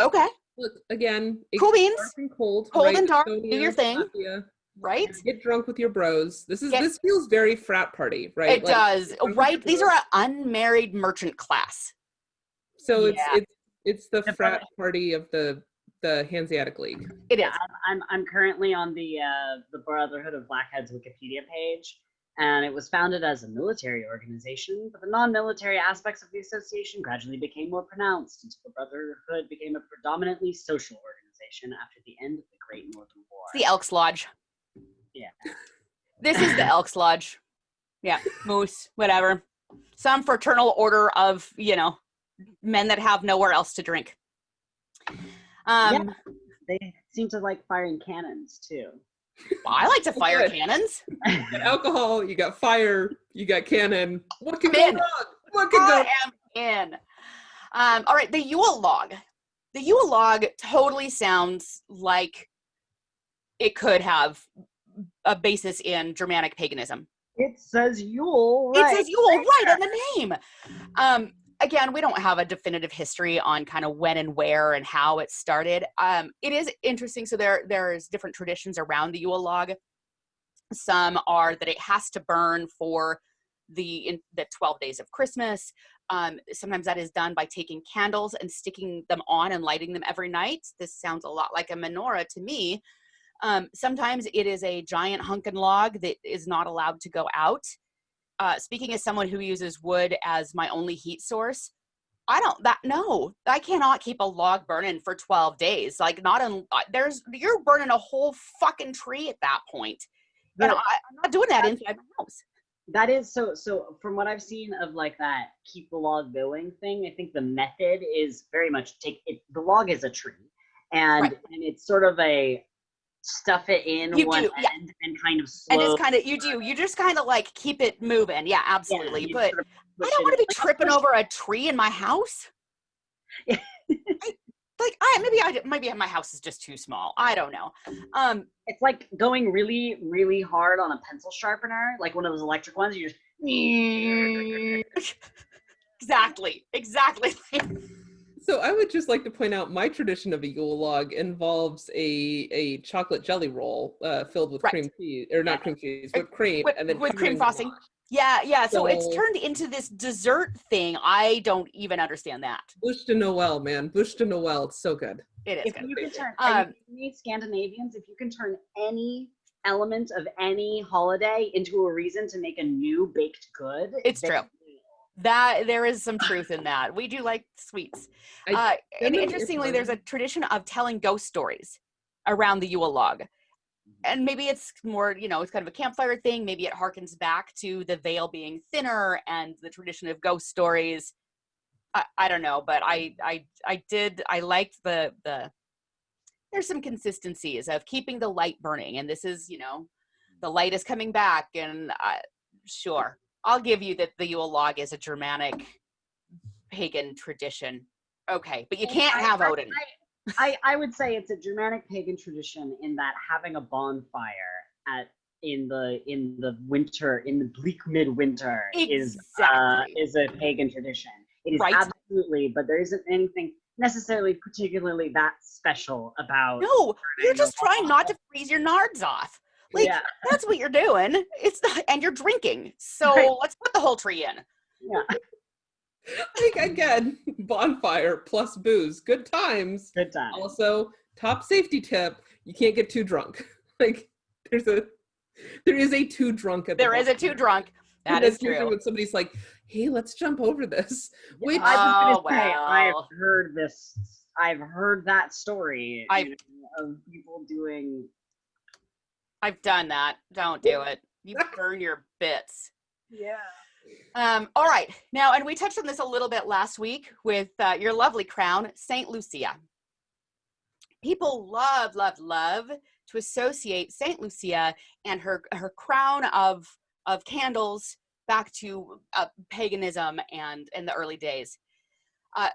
[SPEAKER 1] Okay.
[SPEAKER 3] Look, again,
[SPEAKER 1] cool beans.
[SPEAKER 3] Dark and cold
[SPEAKER 1] and dark, do your thing. Latvia. Right?
[SPEAKER 3] Get drunk with your bros. This feels very frat party, right?
[SPEAKER 1] It does, right? These are an unmarried merchant class.
[SPEAKER 3] So it's the frat party of the Hanseatic League.
[SPEAKER 1] It is.
[SPEAKER 2] I'm currently on the Brotherhood of Blackheads Wikipedia page, and it was founded as a military organization, but the non-military aspects of the association gradually became more pronounced until the Brotherhood became a predominantly social organization after the end of the Great Northern War.
[SPEAKER 1] It's the Elks Lodge.
[SPEAKER 2] Yeah.
[SPEAKER 1] This is the Elks Lodge. Yeah, moose, whatever. Some fraternal order of, men that have nowhere else to drink.
[SPEAKER 2] They seem to like firing cannons too.
[SPEAKER 1] Well, I like to fire cannons.
[SPEAKER 3] You got alcohol, you got fire, you got cannon. What can go wrong? What can go?
[SPEAKER 1] I am in. All right, the Yule log. The Yule log totally sounds like it could have a basis in Germanic paganism.
[SPEAKER 2] It says Yule, right?
[SPEAKER 1] It says Yule right in the name. Again, we don't have a definitive history on kind of when and where and how it started. It is interesting. So there's different traditions around the Yule log. Some are that it has to burn for the 12 days of Christmas. Sometimes that is done by taking candles and sticking them on and lighting them every night. This sounds a lot like a menorah to me. Sometimes it is a giant hunkin' log that is not allowed to go out. Speaking as someone who uses wood as my only heat source, I cannot keep a log burning for 12 days. Like you're burning a whole fucking tree at that point. And I'm not doing that inside my house.
[SPEAKER 2] That is so from what I've seen of like that keep the log going thing, I think the method is very much the log is a tree and it's sort of a stuff it in end and kind of slow.
[SPEAKER 1] And you just kind of like keep it moving. Yeah, absolutely. Yeah, but sort of I don't want to be tripping over a tree in my house. Yeah. Maybe my house is just too small. I don't know.
[SPEAKER 2] It's like going really, really hard on a pencil sharpener, like one of those electric ones. You just
[SPEAKER 1] exactly.
[SPEAKER 2] So
[SPEAKER 3] I would just like to point out my tradition of a Yule log involves a chocolate jelly roll filled with cream cheese, or not cream cheese, whipped cream, and then
[SPEAKER 1] with cream frosting. Yeah. So it's turned into this dessert thing. I don't even understand that.
[SPEAKER 3] Bûche de Noël, man. Bûche de Noël. It's so good.
[SPEAKER 1] It is
[SPEAKER 2] if
[SPEAKER 1] good.
[SPEAKER 2] You can turn, Scandinavians, if you can turn any element of any holiday into a reason to make a new baked good.
[SPEAKER 1] It's true. That there is some truth in that. We do like sweets. And interestingly, there's a tradition of telling ghost stories around the Yule log. And maybe it's more, it's kind of a campfire thing. Maybe it harkens back to the veil being thinner and the tradition of ghost stories. I don't know, but I liked the there's some consistencies of keeping the light burning. And this is, the light is coming back. And sure, I'll give you that the Yule log is a Germanic pagan tradition. Okay, but you can't have Odin.
[SPEAKER 2] I would say it's a Germanic pagan tradition in that having a bonfire in the winter, in the bleak midwinter, is a pagan tradition. It is absolutely, but there isn't anything necessarily particularly that special about.
[SPEAKER 1] No, you're just trying not to freeze your nards off. That's what you're doing. It's not, and you're drinking. So let's put the whole tree in.
[SPEAKER 2] Yeah.
[SPEAKER 3] Again, bonfire plus booze. Good times.
[SPEAKER 2] Good times.
[SPEAKER 3] Also, top safety tip, you can't get too drunk. There is a too drunk at the
[SPEAKER 1] There is a too drunk. That is true.
[SPEAKER 3] When somebody's like, hey, let's jump over this.
[SPEAKER 2] Wait, I was going to say, I've heard this. I've heard that story of people doing.
[SPEAKER 1] I've done that. Don't do it. You burn your bits.
[SPEAKER 2] Yeah.
[SPEAKER 1] All right. Now, and we touched on this a little bit last week with your lovely crown, Saint Lucia. People love to associate Saint Lucia and her crown of candles back to paganism and in the early days.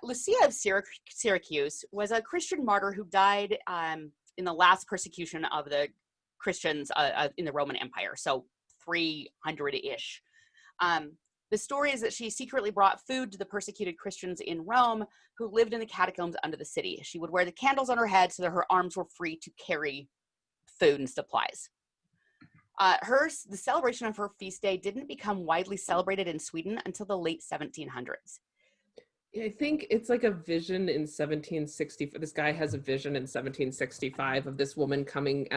[SPEAKER 1] Lucia of Syracuse was a Christian martyr who died in the last persecution of the Christians in the Roman Empire, so 300-ish. The story is that she secretly brought food to the persecuted Christians in Rome who lived in the catacombs under the city. She would wear the candles on her head so that her arms were free to carry food and supplies. The celebration of her feast day didn't become widely celebrated in Sweden until the late 1700s.
[SPEAKER 3] I think it's like a vision in 1760. This guy has a vision in 1765 of this woman coming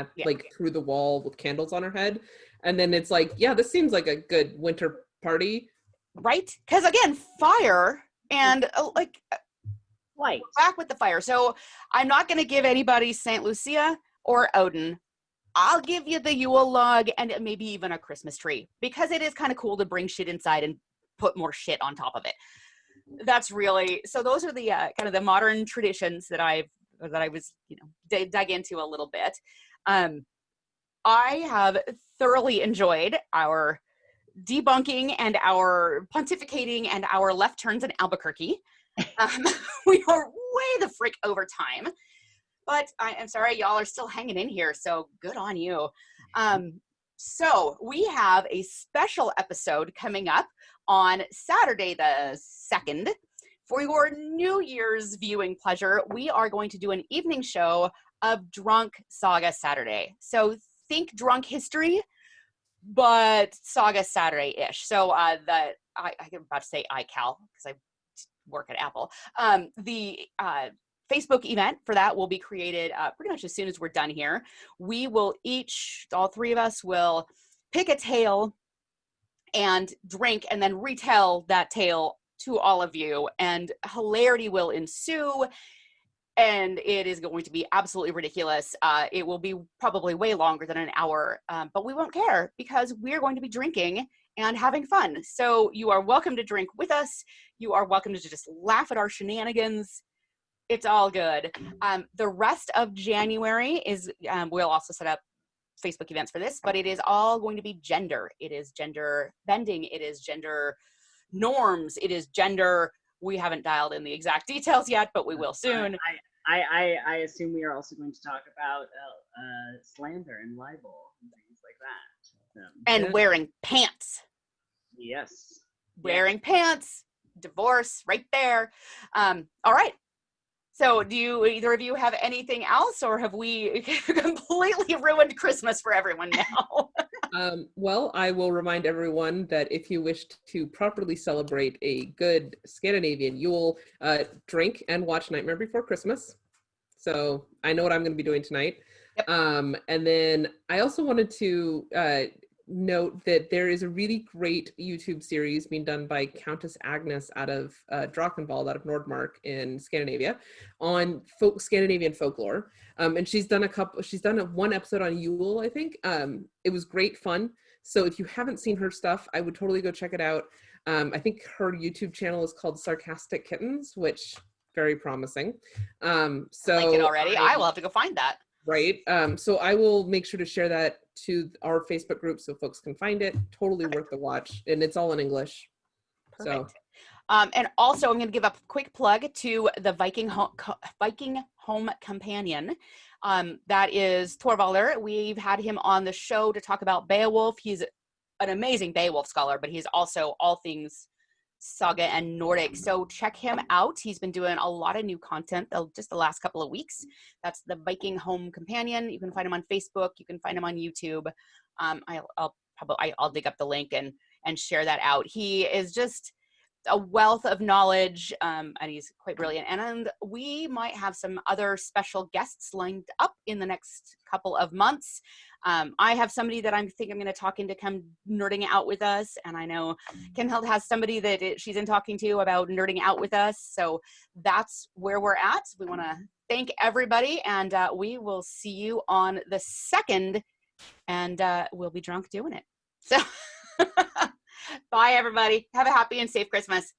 [SPEAKER 3] through the wall with candles on her head. And then it's like, yeah, this seems like a good winter party.
[SPEAKER 1] Right? Because again, fire and
[SPEAKER 2] light.
[SPEAKER 1] Back with the fire. So I'm not going to give anybody St. Lucia or Odin. I'll give you the Yule log and maybe even a Christmas tree because it is kind of cool to bring shit inside and put more shit on top of it. That's really, so those are the kind of the modern traditions that I was, dug into a little bit. I have thoroughly enjoyed our debunking and our pontificating and our left turns in Albuquerque. We are way the frick over time, but I am sorry y'all are still hanging in here, so good on you. So we have a special episode coming up on Saturday the 2nd. For your New Year's viewing pleasure, we are going to do an evening show of drunk Saga Saturday. So think drunk history, but Saga Saturday-ish. So I'm about to say iCal because I work at Apple. The Facebook event for that will be created pretty much as soon as we're done here. We will all three of us will pick a tale and drink and then retell that tale to all of you, and hilarity will ensue, and it is going to be absolutely ridiculous. It will be probably way longer than an hour, but we won't care because we're going to be drinking and having fun. So you are welcome to drink with us. You are welcome to just laugh at our shenanigans. It's all good. The rest of January is, we'll also set up Facebook events for this, but it is all going to be gender. It is gender bending. It is gender norms. It is gender. We haven't dialed in the exact details yet, but we will soon.
[SPEAKER 2] I assume we are also going to talk about slander and libel and things like that.
[SPEAKER 1] And wearing pants.
[SPEAKER 2] Yes.
[SPEAKER 1] Wearing pants. Divorce right there. All right. So do either of you have anything else, or have we completely ruined Christmas for everyone now?
[SPEAKER 3] Well, I will remind everyone that if you wish to properly celebrate a good Scandinavian Yule, drink and watch Nightmare Before Christmas. So I know what I'm going to be doing tonight.
[SPEAKER 1] Yep.
[SPEAKER 3] And then I also wanted to note that there is a really great YouTube series being done by Countess Agnes out of Drachenwald, out of Nordmark in Scandinavia, on Scandinavian folklore. And she's done one episode on Yule, I think. It was great fun. So if you haven't seen her stuff, I would totally go check it out. I think her YouTube channel is called Sarcastic Kittens, which very promising. So
[SPEAKER 1] I like it already. I will have to go find that.
[SPEAKER 3] Right. So I will make sure to share that to our Facebook group so folks can find it. Totally worth the watch. And it's all in English.
[SPEAKER 1] Perfect.
[SPEAKER 3] So.
[SPEAKER 1] And also I'm going to give a quick plug to the Viking Home Companion. That is Thorvaldur. We've had him on the show to talk about Beowulf. He's an amazing Beowulf scholar, but he's also all things Saga and Nordic. So check him out. He's been doing a lot of new content just the last couple of weeks. That's the Viking Home Companion. You can find him on Facebook. You can find him on YouTube. I'll dig up the link and share that out. He is just a wealth of knowledge, and he's quite brilliant. And we might have some other special guests lined up in the next couple of months. I have somebody that I think I'm going to talk into come nerding out with us, and I know Kenhild has somebody that she's in talking to about nerding out with us. So that's where we're at. We want to thank everybody, and we will see you on the 2nd, and we'll be drunk doing it. So bye, everybody. Have a happy and safe Christmas.